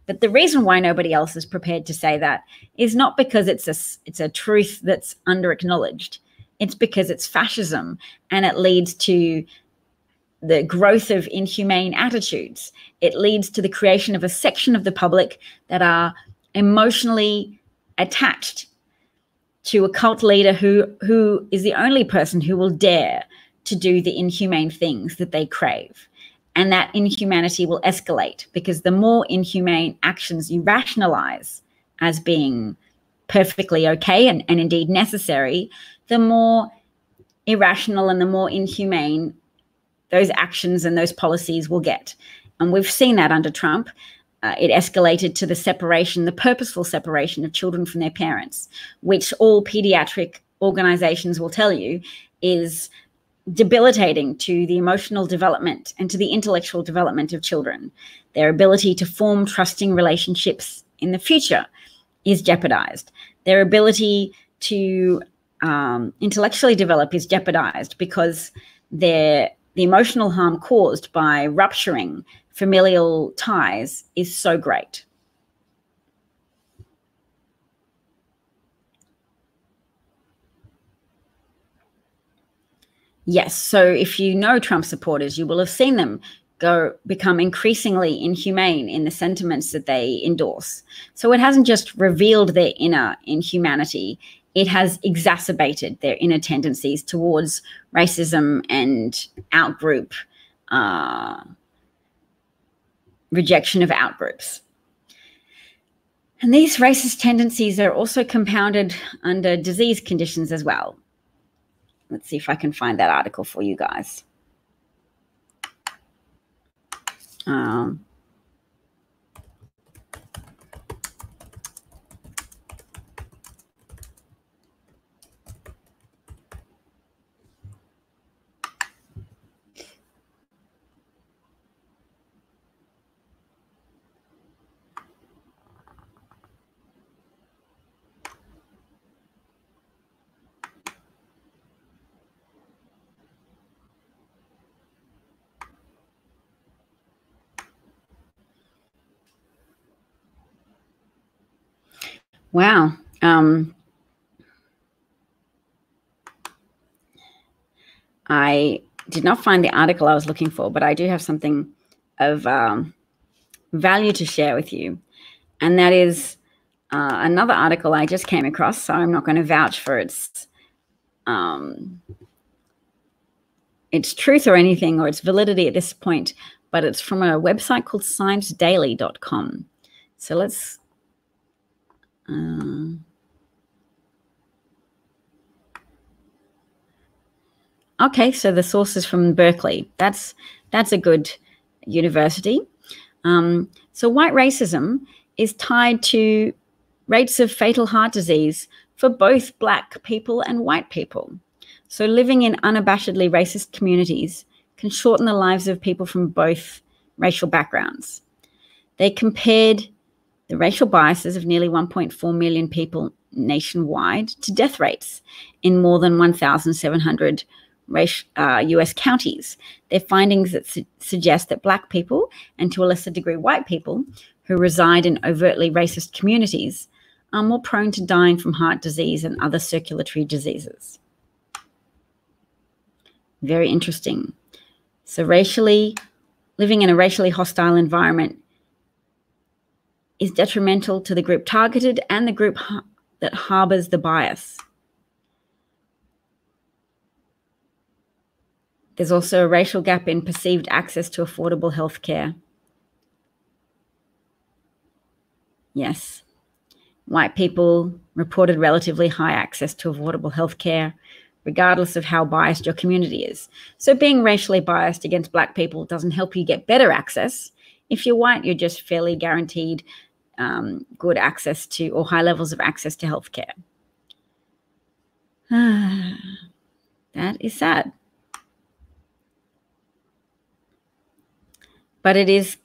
But the reason why nobody else is prepared to say that is not because it's a truth that's under-acknowledged. It's because it's fascism, and it leads to the growth of inhumane attitudes. It leads to the creation of a section of the public that are emotionally attached to a cult leader who is the only person who will dare to do the inhumane things that they crave. And that inhumanity will escalate, because the more inhumane actions you rationalize as being perfectly okay and indeed necessary, the more irrational and the more inhumane those actions and those policies will get. And we've seen that under Trump. It escalated to the purposeful separation of children from their parents, which all pediatric organizations will tell you is debilitating to the emotional development and to the intellectual development of children. Their ability to form trusting relationships in the future is jeopardized. Their ability to intellectually develop is jeopardized because the emotional harm caused by rupturing familial ties is so great. Yes, so if you know Trump supporters, you will have seen them become increasingly inhumane in the sentiments that they endorse. So it hasn't just revealed their inner inhumanity, it has exacerbated their inner tendencies towards racism and outgroup, rejection of outgroups. And these racist tendencies are also compounded under disease conditions as well. Let's see if I can find that article for you guys. Wow. I did not find the article I was looking for, but I do have something of value to share with you. And that is another article I just came across, so I'm not going to vouch for its truth or anything or its validity at this point, but it's from a website called ScienceDaily.com. So let's okay, so the source is from Berkeley. That's a good university. So white racism is tied to rates of fatal heart disease for both Black people and white people. So living in unabashedly racist communities can shorten the lives of people from both racial backgrounds. They compared the racial biases of nearly 1.4 million people nationwide to death rates in more than 1,700 US counties. Their findings that suggest that Black people, and to a lesser degree white people, who reside in overtly racist communities are more prone to dying from heart disease and other circulatory diseases. Very interesting. So living in a racially hostile environment is detrimental to the group targeted and the group that harbors the bias. There's also a racial gap in perceived access to affordable health care. Yes. White people reported relatively high access to affordable health care, regardless of how biased your community is. So being racially biased against Black people doesn't help you get better access. If you're white, you're just fairly guaranteed good access to, or high levels of access to health care. That is sad. But it is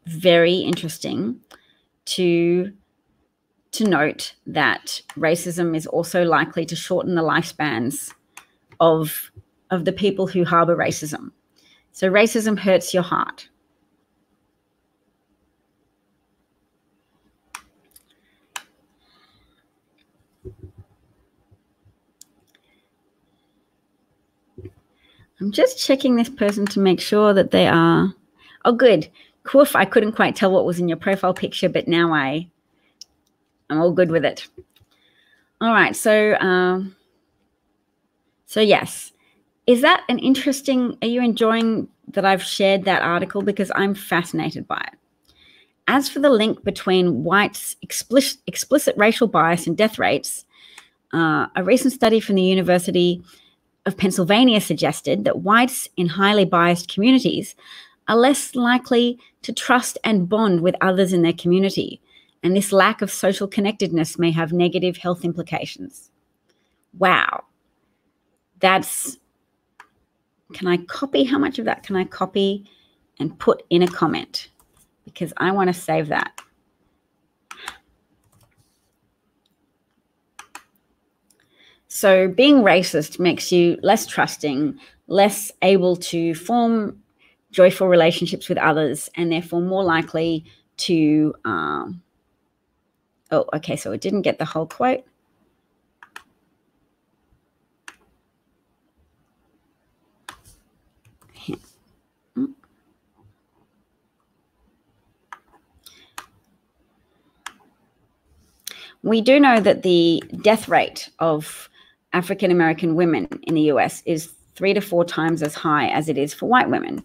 very interesting to note that racism is also likely to shorten the lifespans of the people who harbor racism. So racism hurts your heart. I'm just checking this person to make sure that they are. Oh, good. Koof, I couldn't quite tell what was in your profile picture, but now I'm all good with it. All right. So yes. Is that an interesting, are you enjoying that I've shared that article? Because I'm fascinated by it. As for the link between whites' explicit racial bias and death rates, a recent study from the University of Pennsylvania suggested that whites in highly biased communities are less likely to trust and bond with others in their community, and this lack of social connectedness may have negative health implications. Wow. Can I copy? How much of that can I copy and put in a comment? Because I want to save that. So being racist makes you less trusting, less able to form joyful relationships with others, and therefore more likely to, oh, okay, so it didn't get the whole quote. We do know that the death rate of African American women in the US is 3 to 4 times as high as it is for white women.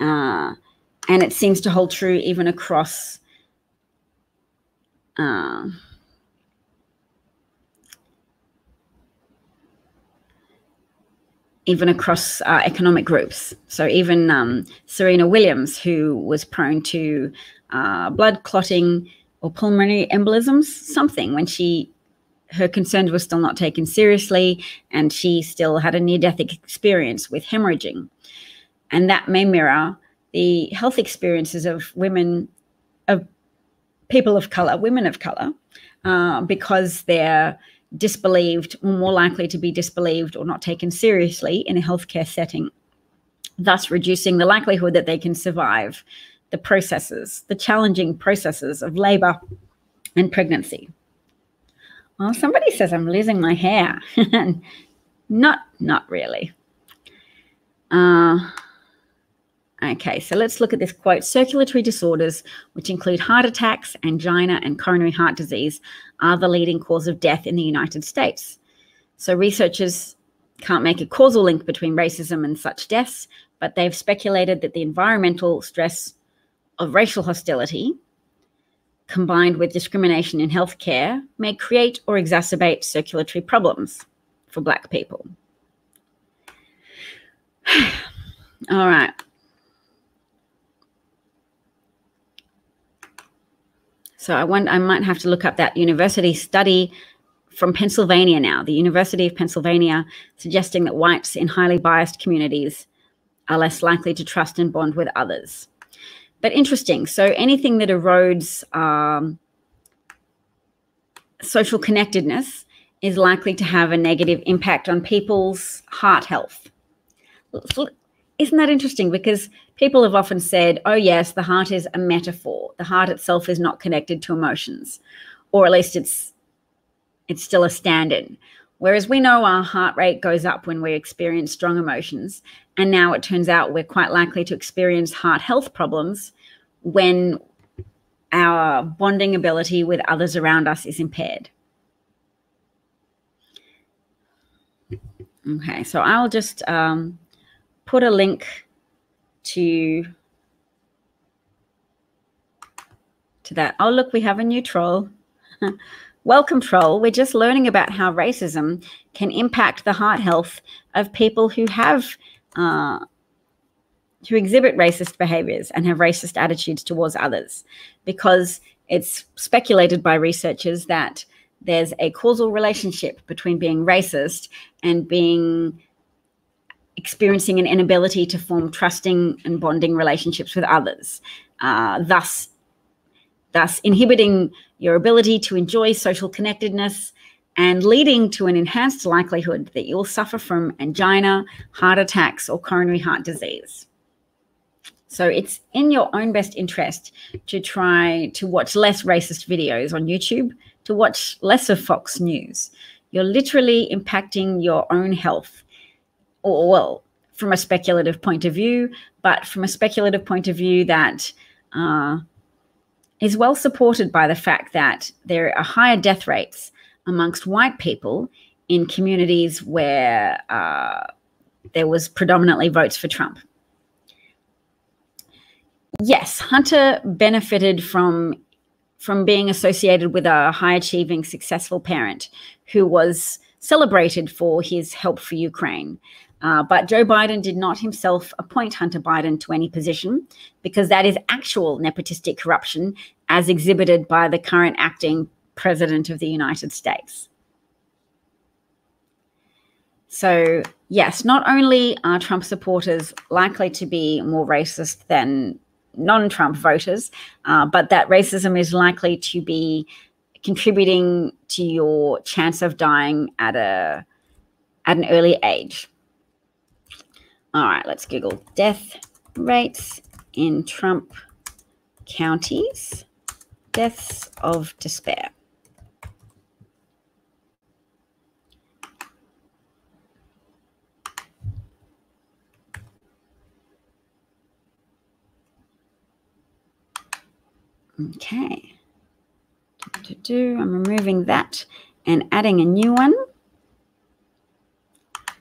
And it seems to hold true even across economic groups. So even Serena Williams, who was prone to blood clotting or pulmonary embolisms, something when her concerns were still not taken seriously, and she still had a near-death experience with hemorrhaging. And that may mirror the health experiences of people of color, women of color, because they're disbelieved, or more likely to be disbelieved or not taken seriously in a healthcare setting, thus reducing the likelihood that they can survive the challenging processes of labor and pregnancy. Well, somebody says I'm losing my hair. Not really. Okay, so let's look at this quote. Circulatory disorders, which include heart attacks, angina, and coronary heart disease, are the leading cause of death in the United States. So researchers can't make a causal link between racism and such deaths, but they've speculated that the environmental stress of racial hostility, combined with discrimination in healthcare, may create or exacerbate circulatory problems for Black people. All right. So I might have to look up that university study from Pennsylvania now, the University of Pennsylvania, suggesting that whites in highly biased communities are less likely to trust and bond with others. But interesting. So anything that erodes social connectedness is likely to have a negative impact on people's heart health. Isn't that interesting? Because people have often said, oh, yes, the heart is a metaphor. The heart itself is not connected to emotions, or at least it's still a stand-in. Whereas we know our heart rate goes up when we experience strong emotions. And now it turns out we're quite likely to experience heart health problems when our bonding ability with others around us is impaired. Okay, so I'll just put a link to that. Oh, look, we have a new troll. Welcome, troll. We're just learning about how racism can impact the heart health of people who have who exhibit racist behaviors and have racist attitudes towards others, because it's speculated by researchers that there's a causal relationship between being racist and experiencing an inability to form trusting and bonding relationships with others, thus inhibiting your ability to enjoy social connectedness and leading to an enhanced likelihood that you'll suffer from angina, heart attacks, or coronary heart disease. So it's in your own best interest to try to watch less racist videos on YouTube, to watch less of Fox News. You're literally impacting your own health, or, well, from a speculative point of view, but from a speculative point of view that is well supported by the fact that there are higher death rates amongst white people in communities where there was predominantly votes for Trump. Yes, Hunter benefited from being associated with a high-achieving, successful parent who was celebrated for his help for Ukraine. But Joe Biden did not himself appoint Hunter Biden to any position, because that is actual nepotistic corruption as exhibited by the current acting president of the United States. So, yes, not only are Trump supporters likely to be more racist than non-Trump voters, but that racism is likely to be contributing to your chance of dying at an early age. All right, let's Google death rates in Trump counties, deaths of despair. Okay. I'm removing that and adding a new one,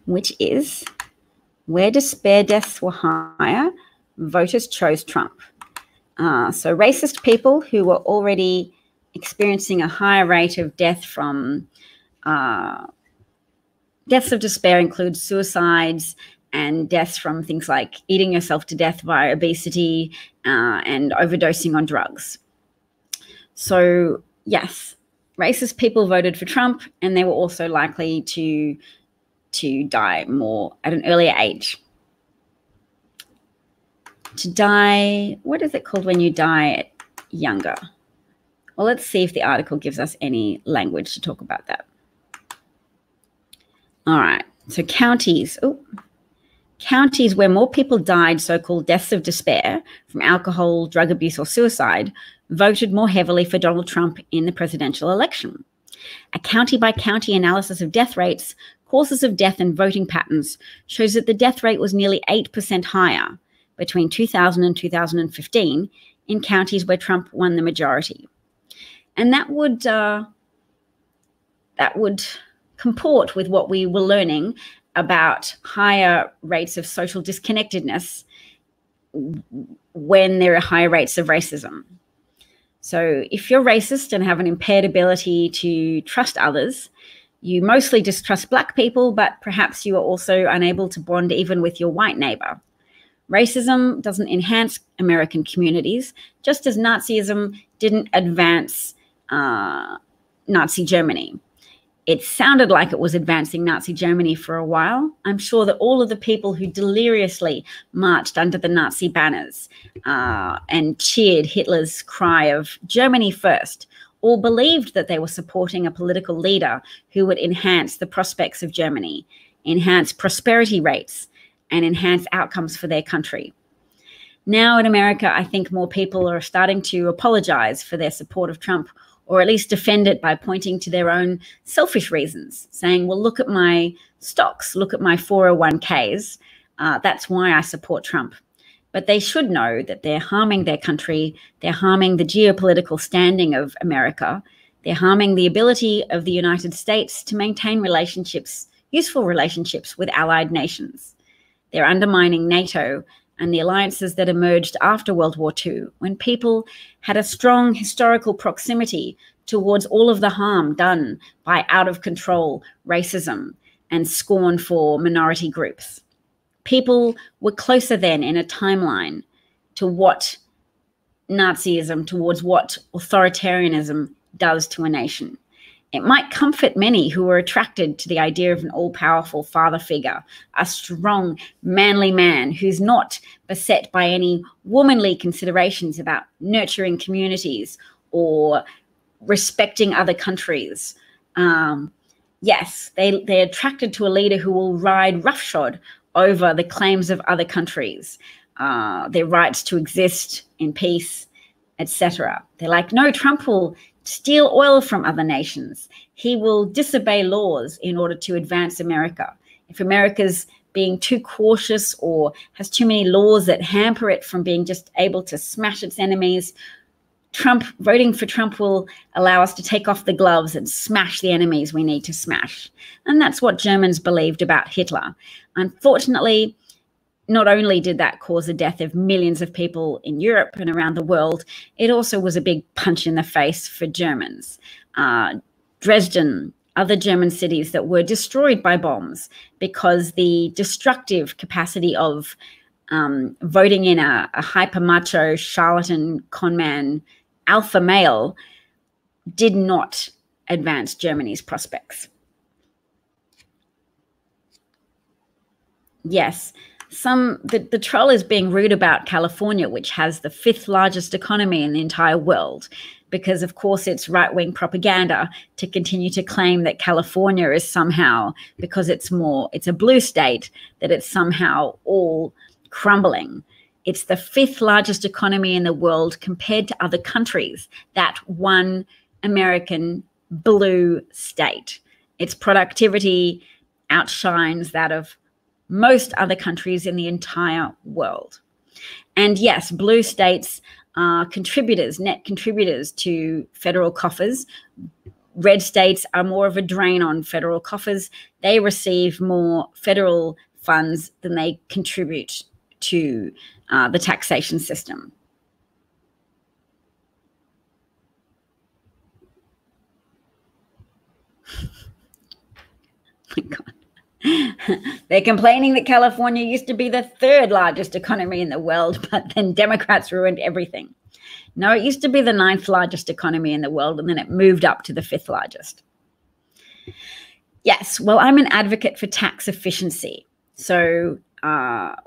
which is where despair deaths were higher, voters chose Trump. So racist people who were already experiencing a higher rate of death from deaths of despair include suicides and deaths from things like eating yourself to death via obesity and overdosing on drugs. So yes, racist people voted for Trump, and they were also likely to die more at an earlier age. To die, what is it called when you die younger? Well, let's see if the article gives us any language to talk about that. All right, so counties where more people died, so-called deaths of despair from alcohol, drug abuse, or suicide, voted more heavily for Donald Trump in the presidential election. A county-by-county analysis of death rates, causes of death and voting patterns shows that the death rate was nearly 8% higher between 2000 and 2015 in counties where Trump won the majority. And that would comport with what we were learning about higher rates of social disconnectedness when there are higher rates of racism. So if you're racist and have an impaired ability to trust others, you mostly distrust Black people, but perhaps you are also unable to bond even with your white neighbor. Racism doesn't enhance American communities, just as Nazism didn't advance Nazi Germany. It sounded like it was advancing Nazi Germany for a while. I'm sure that all of the people who deliriously marched under the Nazi banners and cheered Hitler's cry of Germany first all believed that they were supporting a political leader who would enhance the prospects of Germany, enhance prosperity rates, and enhance outcomes for their country. Now in America, I think more people are starting to apologize for their support of Trump, or at least defend it by pointing to their own selfish reasons, saying, well, look at my stocks, look at my 401ks. That's why I support Trump. But they should know that they're harming their country. They're harming the geopolitical standing of America. They're harming the ability of the United States to maintain relationships, useful relationships with allied nations. They're undermining NATO and the alliances that emerged after World War II, when people had a strong historical proximity towards all of the harm done by out-of-control racism and scorn for minority groups. People were closer then in a timeline to what Nazism, towards what authoritarianism does to a nation. It might comfort many who are attracted to the idea of an all-powerful father figure, a strong, manly man who's not beset by any womanly considerations about nurturing communities or respecting other countries. Yes, they're attracted to a leader who will ride roughshod over the claims of other countries, their rights to exist in peace, etc. They're like, no, Trump will steal oil from other nations. He will disobey laws in order to advance America. If America's being too cautious or has too many laws that hamper it from being just able to smash its enemies, voting for Trump will allow us to take off the gloves and smash the enemies we need to smash. And that's what Germans believed about Hitler. Unfortunately, not only did that cause the death of millions of people in Europe and around the world, it also was a big punch in the face for Germans. Dresden, other German cities that were destroyed by bombs because the destructive capacity of voting in a hyper-macho, charlatan, conman, alpha male did not advance Germany's prospects. Yes, the troll is being rude about California, which has the 5th largest economy in the entire world, because of course it's right-wing propaganda to continue to claim that California is somehow, because it's a blue state, that it's somehow all crumbling. It's the 5th largest economy in the world compared to other countries, that one American blue state. Its productivity outshines that of most other countries in the entire world. And yes, blue states are contributors, net contributors to federal coffers. Red states are more of a drain on federal coffers. They receive more federal funds than they contribute to the taxation system. My God. They're complaining that California used to be the 3rd largest economy in the world, but then Democrats ruined everything. No, it used to be the 9th largest economy in the world, and then it moved up to the 5th largest. Yes, well, I'm an advocate for tax efficiency. So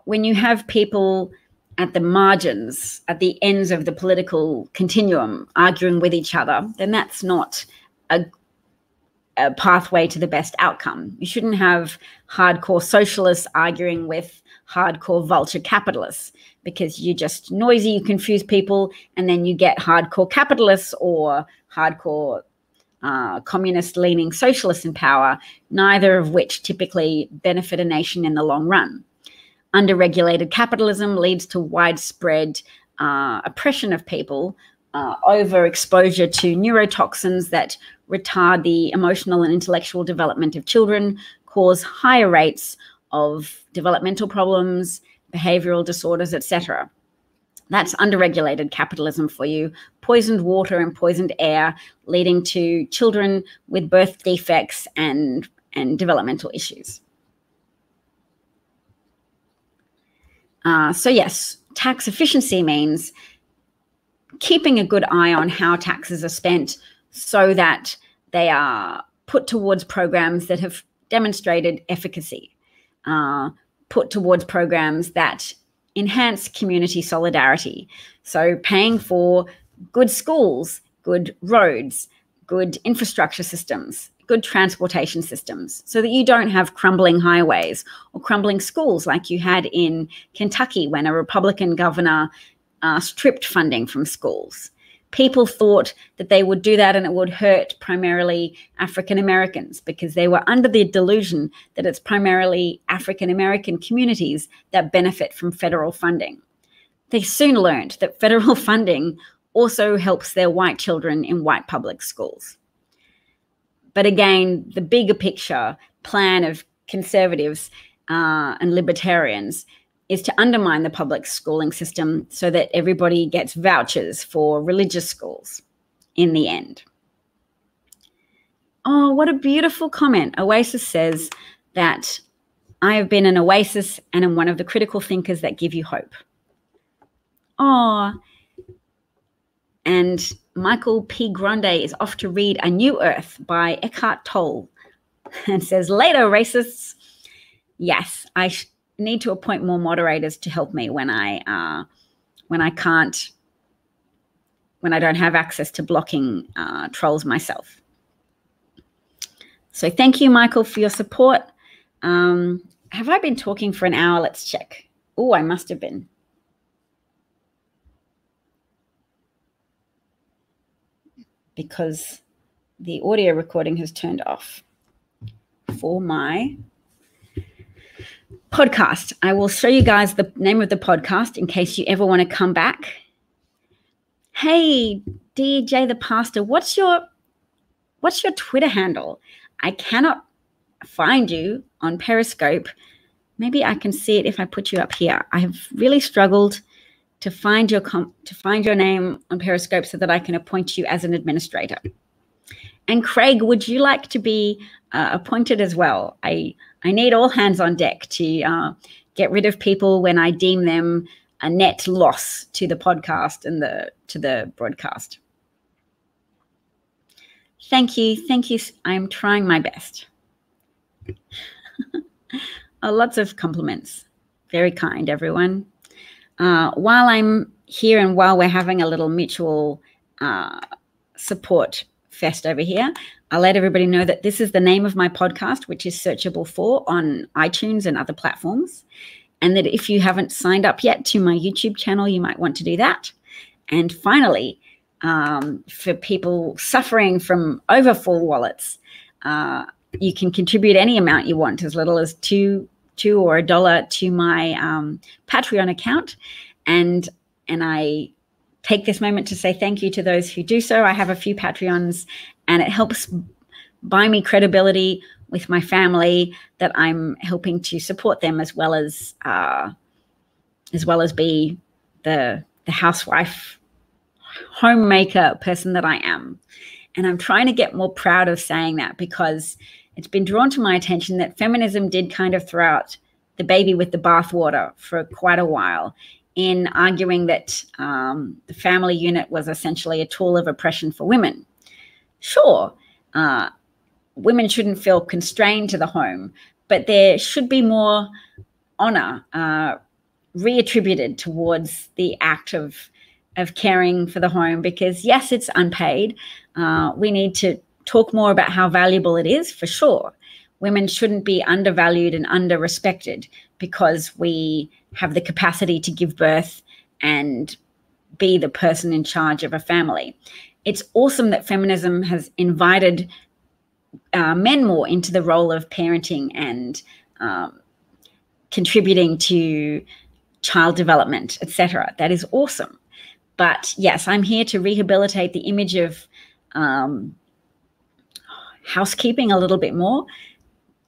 when you have people at the margins, at the ends of the political continuum, arguing with each other, then that's not a pathway to the best outcome. You shouldn't have hardcore socialists arguing with hardcore vulture capitalists, because you're just noisy, you confuse people, and then you get hardcore capitalists or hardcore communist-leaning socialists in power, neither of which typically benefit a nation in the long run. Underregulated capitalism leads to widespread oppression of people, overexposure to neurotoxins that retard the emotional and intellectual development of children, cause higher rates of developmental problems, behavioral disorders, etc. That's underregulated capitalism for you. Poisoned water and poisoned air, leading to children with birth defects and developmental issues. So yes, tax efficiency means keeping a good eye on how taxes are spent so that they are put towards programs that have demonstrated efficacy, put towards programs that enhance community solidarity. So paying for good schools, good roads, good infrastructure systems, good transportation systems, so that you don't have crumbling highways or crumbling schools like you had in Kentucky when a Republican governor stripped funding from schools. People thought that they would do that and it would hurt primarily African Americans because they were under the delusion that it's primarily African American communities that benefit from federal funding. They soon learned that federal funding also helps their white children in white public schools. But again, the bigger picture plan of conservatives and libertarians is to undermine the public schooling system so that everybody gets vouchers for religious schools in the end. Oh, what a beautiful comment. Oasis says that I have been an oasis and am one of the critical thinkers that give you hope. Oh, and Michael P. Grande is off to read A New Earth by Eckhart Tolle and says, later, racists. Yes, I need to appoint more moderators to help me when I don't have access to blocking trolls myself. So thank you, Michael, for your support. Have I been talking for an hour? Let's check. Oh, I must have been. Because the audio recording has turned off for my podcast. I will show you guys the name of the podcast in case you ever want to come back. Hey, DJ the Pastor, what's your Twitter handle? I cannot find you on Periscope. Maybe I can see it if I put you up here. I have really struggled to find your name on Periscope so that I can appoint you as an administrator. And Craig, would you like to be appointed as well? I need all hands on deck to get rid of people when I deem them a net loss to the podcast and to the broadcast. Thank you. I'm trying my best. Lots of compliments. Very kind, everyone. While I'm here and while we're having a little mutual support fest over here, I'll let everybody know that this is the name of my podcast, which is Searchable For on iTunes and other platforms. And that if you haven't signed up yet to my YouTube channel, you might want to do that. And finally, for people suffering from overfull wallets, you can contribute any amount you want, as little as $2 or $1 to my Patreon account. And I take this moment to say thank you to those who do so. I have a few Patreons, and it helps buy me credibility with my family that I'm helping to support them, as well as be the housewife, homemaker person that I am. And I'm trying to get more proud of saying that, because it's been drawn to my attention that feminism did kind of throw out the baby with the bathwater for quite a while in arguing that the family unit was essentially a tool of oppression for women. Sure, women shouldn't feel constrained to the home, but there should be more honor reattributed towards the act of caring for the home, because yes, it's unpaid. We need to talk more about how valuable it is, for sure. Women shouldn't be undervalued and under-respected because we have the capacity to give birth and be the person in charge of a family. It's awesome that feminism has invited men more into the role of parenting and contributing to child development, etc. That is awesome. But yes, I'm here to rehabilitate the image of housekeeping a little bit more,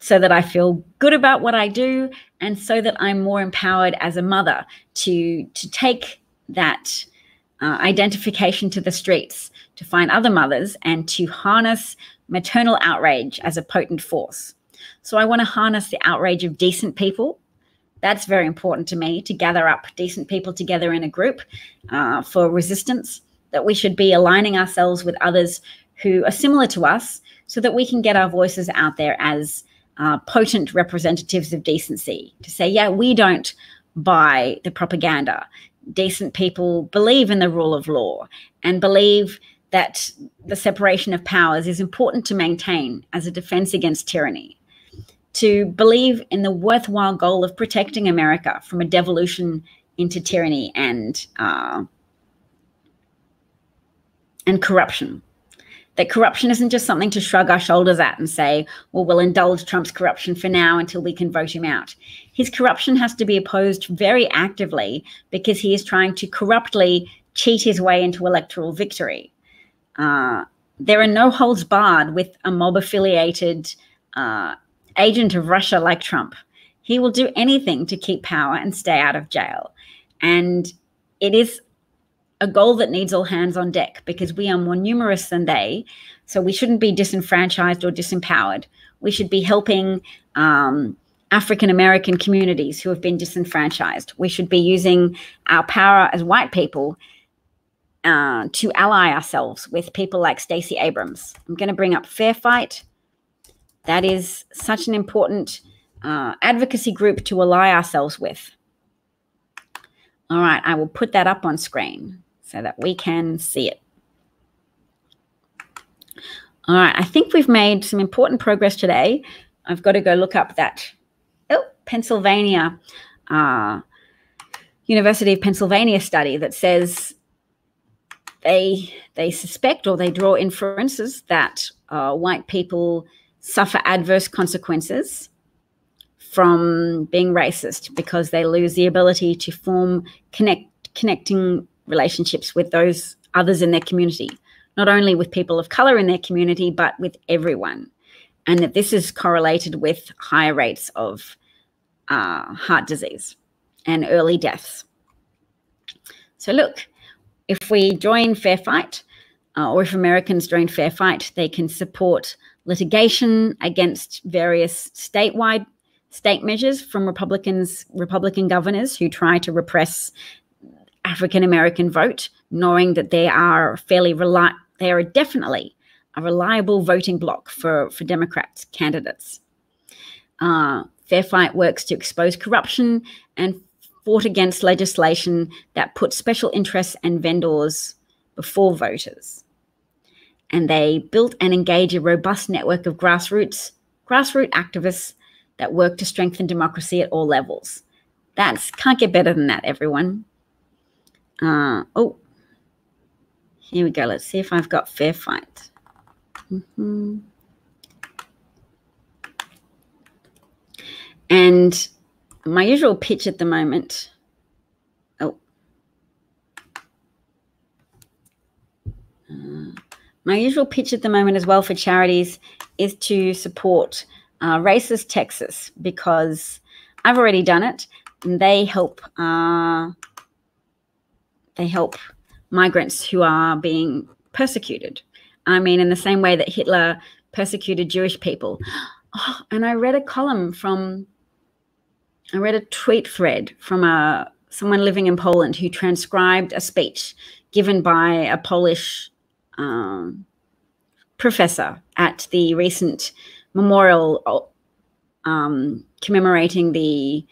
so that I feel good about what I do, and so that I'm more empowered as a mother to take that identification to the streets, to find other mothers, and to harness maternal outrage as a potent force. So I want to harness the outrage of decent people. That's very important to me, to gather up decent people together in a group for resistance, that we should be aligning ourselves with others who are similar to us, so that we can get our voices out there as potent representatives of decency, to say, yeah, we don't buy the propaganda. Decent people believe in the rule of law and believe that the separation of powers is important to maintain as a defense against tyranny, to believe in the worthwhile goal of protecting America from a devolution into tyranny and corruption. That corruption isn't just something to shrug our shoulders at and say, well, we'll indulge Trump's corruption for now until we can vote him out. His corruption has to be opposed very actively, because he is trying to corruptly cheat his way into electoral victory. There are no holds barred with a mob-affiliated agent of Russia like Trump. He will do anything to keep power and stay out of jail. And it is a goal that needs all hands on deck, because we are more numerous than they. So we shouldn't be disenfranchised or disempowered. We should be helping African-American communities who have been disenfranchised. We should be using our power as white people to ally ourselves with people like Stacey Abrams. I'm going to bring up Fair Fight. That is such an important advocacy group to ally ourselves with. All right, I will put that up on screen so that we can see it. All right, I think we've made some important progress today. I've got to go look up that Pennsylvania, University of Pennsylvania study that says they suspect, or they draw inferences, that white people suffer adverse consequences from being racist, because they lose the ability to form connecting relationships with those others in their community, not only with people of color in their community, but with everyone. And that this is correlated with higher rates of heart disease and early deaths. So look, if we join Fair Fight, or if Americans join Fair Fight, they can support litigation against various statewide state measures from Republican governors who try to repress African-American vote, knowing that they are definitely a reliable voting bloc for Democrats candidates. Fair Fight works to expose corruption and fought against legislation that put special interests and vendors before voters. And they built and engage a robust network of grassroots activists that work to strengthen democracy at all levels. Can't get better than that, everyone. Here we go. Let's see if I've got Fair Fight. And my usual pitch at the moment. My usual pitch at the moment as well for charities is to support Racist Texas, because I've already done it, and they help migrants who are being persecuted. I mean, in the same way that Hitler persecuted Jewish people. And I read a tweet thread from someone living in Poland who transcribed a speech given by a Polish professor at the recent memorial commemorating the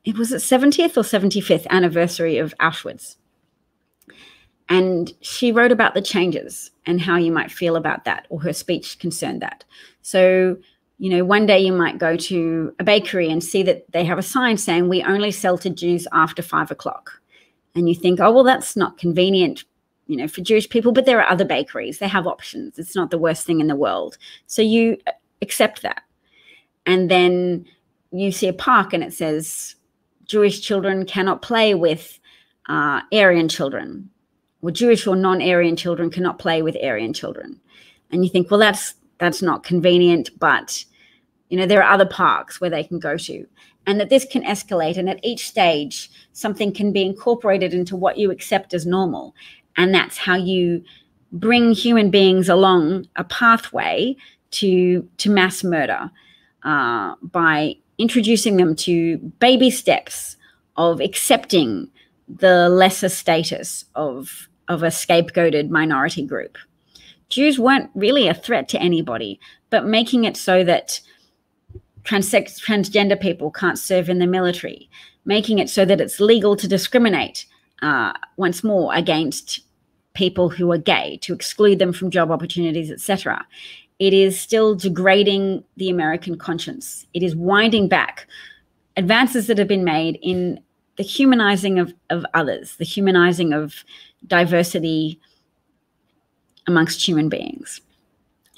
70th or 75th anniversary of Auschwitz. And she wrote about the changes and how you might feel about that, or her speech concerned that. So, one day you might go to a bakery and see that they have a sign saying, "We only sell to Jews after 5 o'clock." And you think, oh, well, that's not convenient for Jewish people, but there are other bakeries. They have options. It's not the worst thing in the world. So you accept that. And then you see a park and it says Jewish children cannot play with Aryan children, or Jewish or non-Aryan children cannot play with Aryan children. And you think, well, that's not convenient, but there are other parks where they can go to, and that this can escalate. And at each stage, something can be incorporated into what you accept as normal. And that's how you bring human beings along a pathway to mass murder, by introducing them to baby steps of accepting the lesser status of a scapegoated minority group. Jews weren't really a threat to anybody, but making it so that transgender people can't serve in the military, making it so that it's legal to discriminate once more against people who are gay, to exclude them from job opportunities, etc. It is still degrading the American conscience. It is winding back advances that have been made in the humanizing of others, the humanizing of diversity amongst human beings.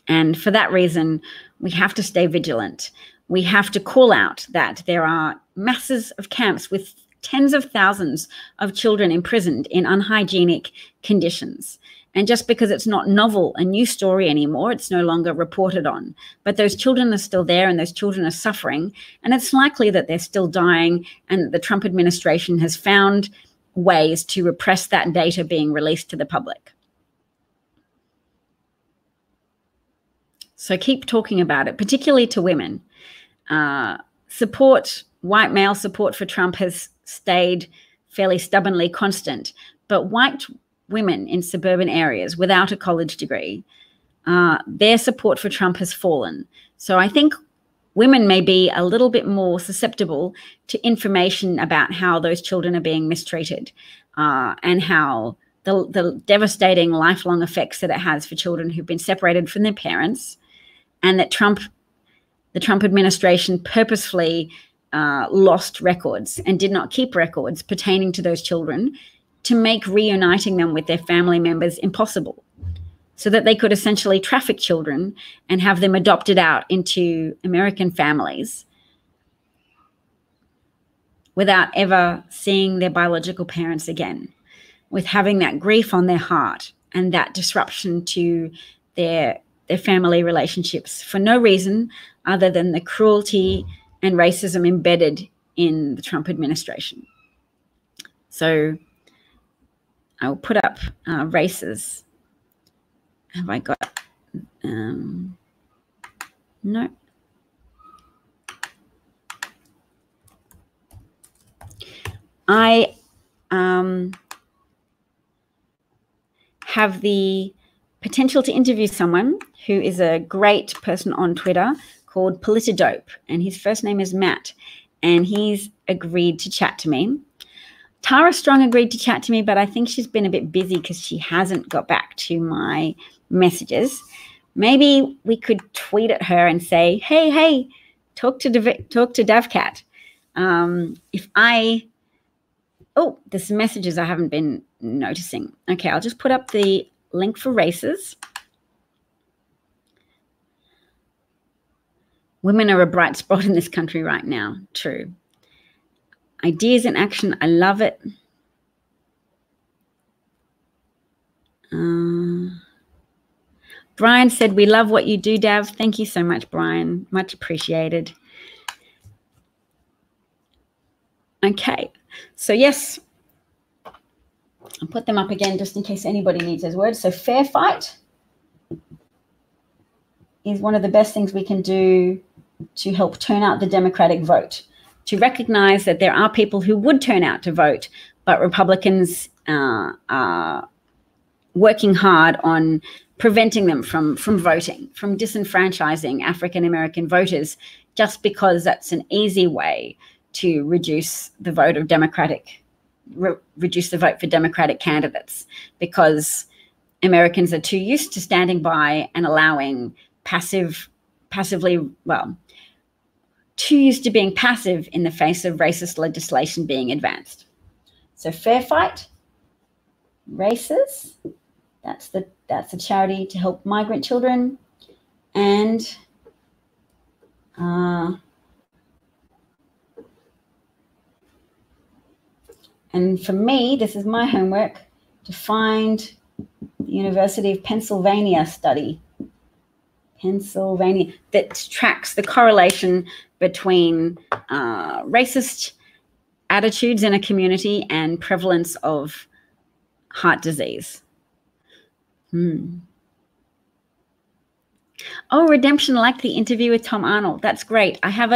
And for that reason, we have to stay vigilant. We have to call out that there are masses of camps with tens of thousands of children imprisoned in unhygienic conditions. And just because it's not novel, a new story anymore, it's no longer reported on. But those children are still there, and those children are suffering. And it's likely that they're still dying, and that the Trump administration has found ways to repress that data being released to the public. So keep talking about it, particularly to women. White male support for Trump has stayed fairly stubbornly constant, but white women in suburban areas without a college degree, their support for Trump has fallen. So I think women may be a little bit more susceptible to information about how those children are being mistreated, and how the devastating lifelong effects that it has for children who've been separated from their parents, and that the Trump administration purposefully lost records and did not keep records pertaining to those children to make reuniting them with their family members impossible, so that they could essentially traffic children and have them adopted out into American families without ever seeing their biological parents again, with having that grief on their heart and that disruption to their family relationships for no reason other than the cruelty and racism embedded in the Trump administration. So I'll put up races. Have I got, no. I have the potential to interview someone who is a great person on Twitter called Politidope, and his first name is Matt, and he's agreed to chat to me. Tara Strong agreed to chat to me, but I think she's been a bit busy because she hasn't got back to my messages. Maybe we could tweet at her and say, hey, talk to Davcat. There's some messages I haven't been noticing. Okay, I'll just put up the link for races. Women are a bright spot in this country right now. True. Ideas in action. I love it. Brian said, we love what you do, Dav. Thank you so much, Brian. Much appreciated. Okay. So, yes, I'll put them up again just in case anybody needs those words. So fair fight is one of the best things we can do to help turn out the Democratic vote, to recognize that there are people who would turn out to vote, but Republicans are working hard on preventing them from voting, from disenfranchising African-American voters, just because that's an easy way to reduce the vote of reduce the vote for Democratic candidates, because Americans are too used to standing by and allowing too used to being passive in the face of racist legislation being advanced. So fair fight, races. That's a charity to help migrant children. And for me, this is my homework, to find the University of Pennsylvania study. Pennsylvania, that tracks the correlation between racist attitudes in a community and prevalence of heart disease. Oh, Redemption liked the interview with Tom Arnold. That's great. I have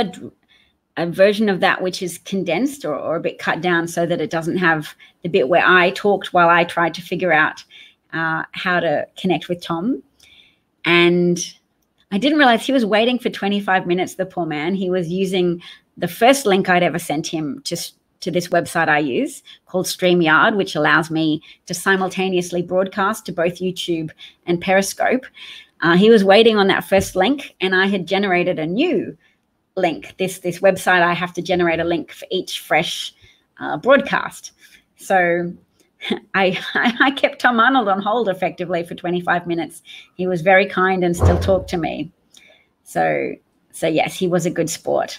a version of that which is condensed or a bit cut down so that it doesn't have the bit where I talked while I tried to figure out how to connect with Tom. And I didn't realize he was waiting for 25 minutes, the poor man. He was using the first link I'd ever sent him to this website I use called StreamYard, which allows me to simultaneously broadcast to both YouTube and Periscope. He was waiting on that first link, and I had generated a new link. This website, I have to generate a link for each fresh broadcast. So I kept Tom Arnold on hold effectively for 25 minutes. He was very kind and still talked to me. So yes, he was a good sport.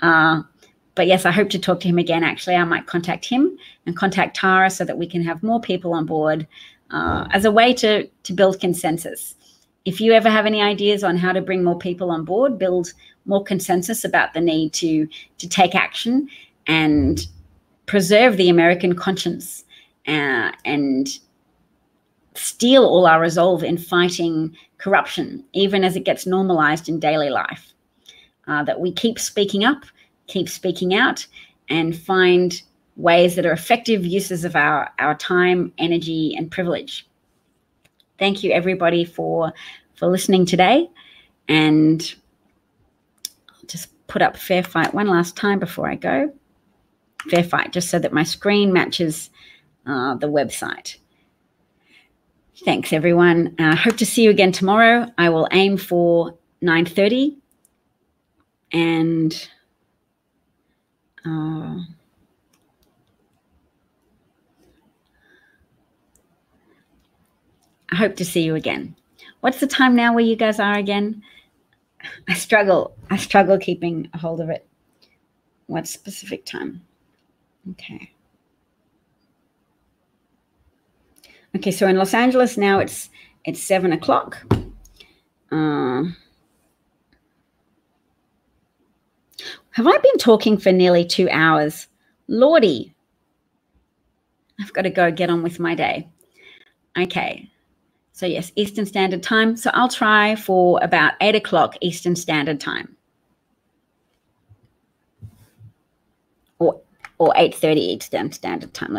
But yes, I hope to talk to him again. Actually, I might contact him and contact Tara so that we can have more people on board as a way to build consensus. If you ever have any ideas on how to bring more people on board, build more consensus about the need to take action and preserve the American conscience and steel all our resolve in fighting corruption, even as it gets normalized in daily life, that we keep speaking up, keep speaking out, and find ways that are effective uses of our time, energy, and privilege. Thank you, everybody, for listening today. And I'll just put up Fair Fight one last time before I go. Fair Fight, just so that my screen matches the website. Thanks, everyone. Hope to see you again tomorrow. I will aim for 9:30. And I hope to see you again. What's the time now where you guys are again? I struggle keeping a hold of it. What specific time? Okay. Okay, so in Los Angeles now it's 7 o'clock. Have I been talking for nearly 2 hours? Lordy. I've got to go get on with my day. Okay. So yes, Eastern Standard Time. So I'll try for about 8 o'clock Eastern Standard Time. Or 8:30 Eastern Standard Time.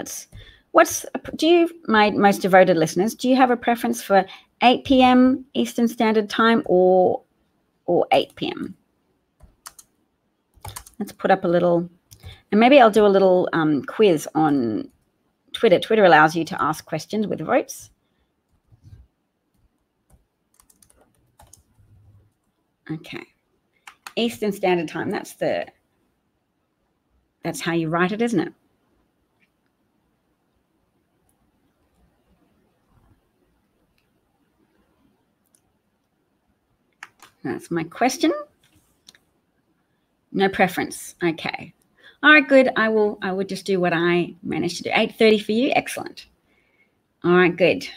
My most devoted listeners, do you have a preference for 8 p.m. Eastern Standard Time or 8 p.m.? Let's put up a little, and maybe I'll do a little quiz on Twitter. Twitter allows you to ask questions with votes. Okay. Eastern Standard Time. That's how you write it, isn't it? That's my question. No preference. Okay. All right, good. I would just do what I managed to do. 8:30 for you. Excellent. All right, good.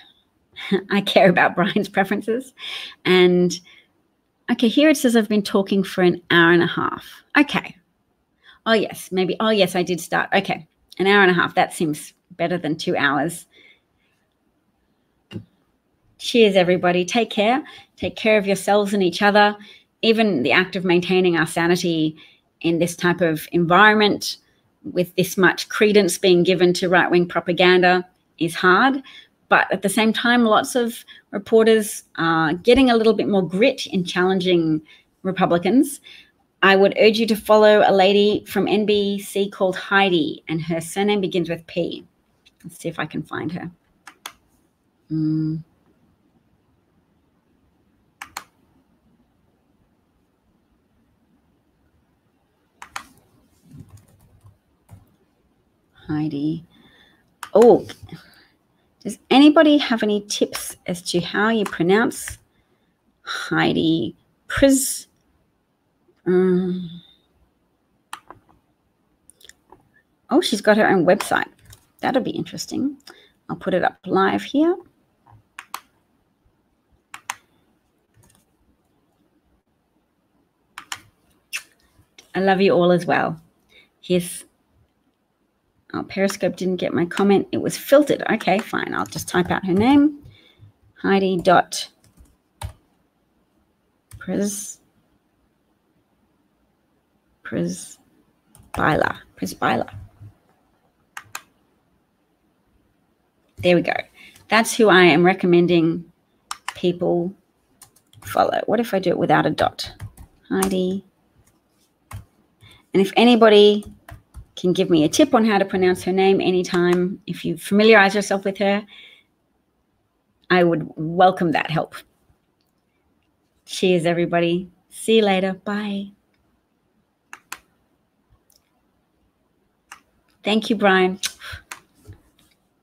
I care about Brian's preferences. And okay, here it says I've been talking for an hour and a half. Okay. Oh, yes, maybe. Oh, yes, I did start. Okay, an hour and a half. That seems better than 2 hours. Cheers, everybody. Take care. Take care of yourselves and each other. Even the act of maintaining our sanity in this type of environment with this much credence being given to right-wing propaganda is hard. But at the same time, lots of reporters are getting a little bit more grit in challenging Republicans. I would urge you to follow a lady from NBC called Heidi, and her surname begins with P. Let's see if I can find her. Heidi. Oh, Does anybody have any tips as to how you pronounce Heidi Priz? Oh, she's got her own website. That'll be interesting. I'll put it up live here. I love you all as well. Here's, oh, Periscope didn't get my comment. It was filtered. Okay, fine. I'll just type out her name. Heidi.Priz. Prisbyla. There we go. That's who I am recommending people follow. What if I do it without a dot? Heidi. And if anybody can give me a tip on how to pronounce her name anytime, if you familiarize yourself with her, I would welcome that help. Cheers, everybody. See you later. Bye. Thank you, Brian.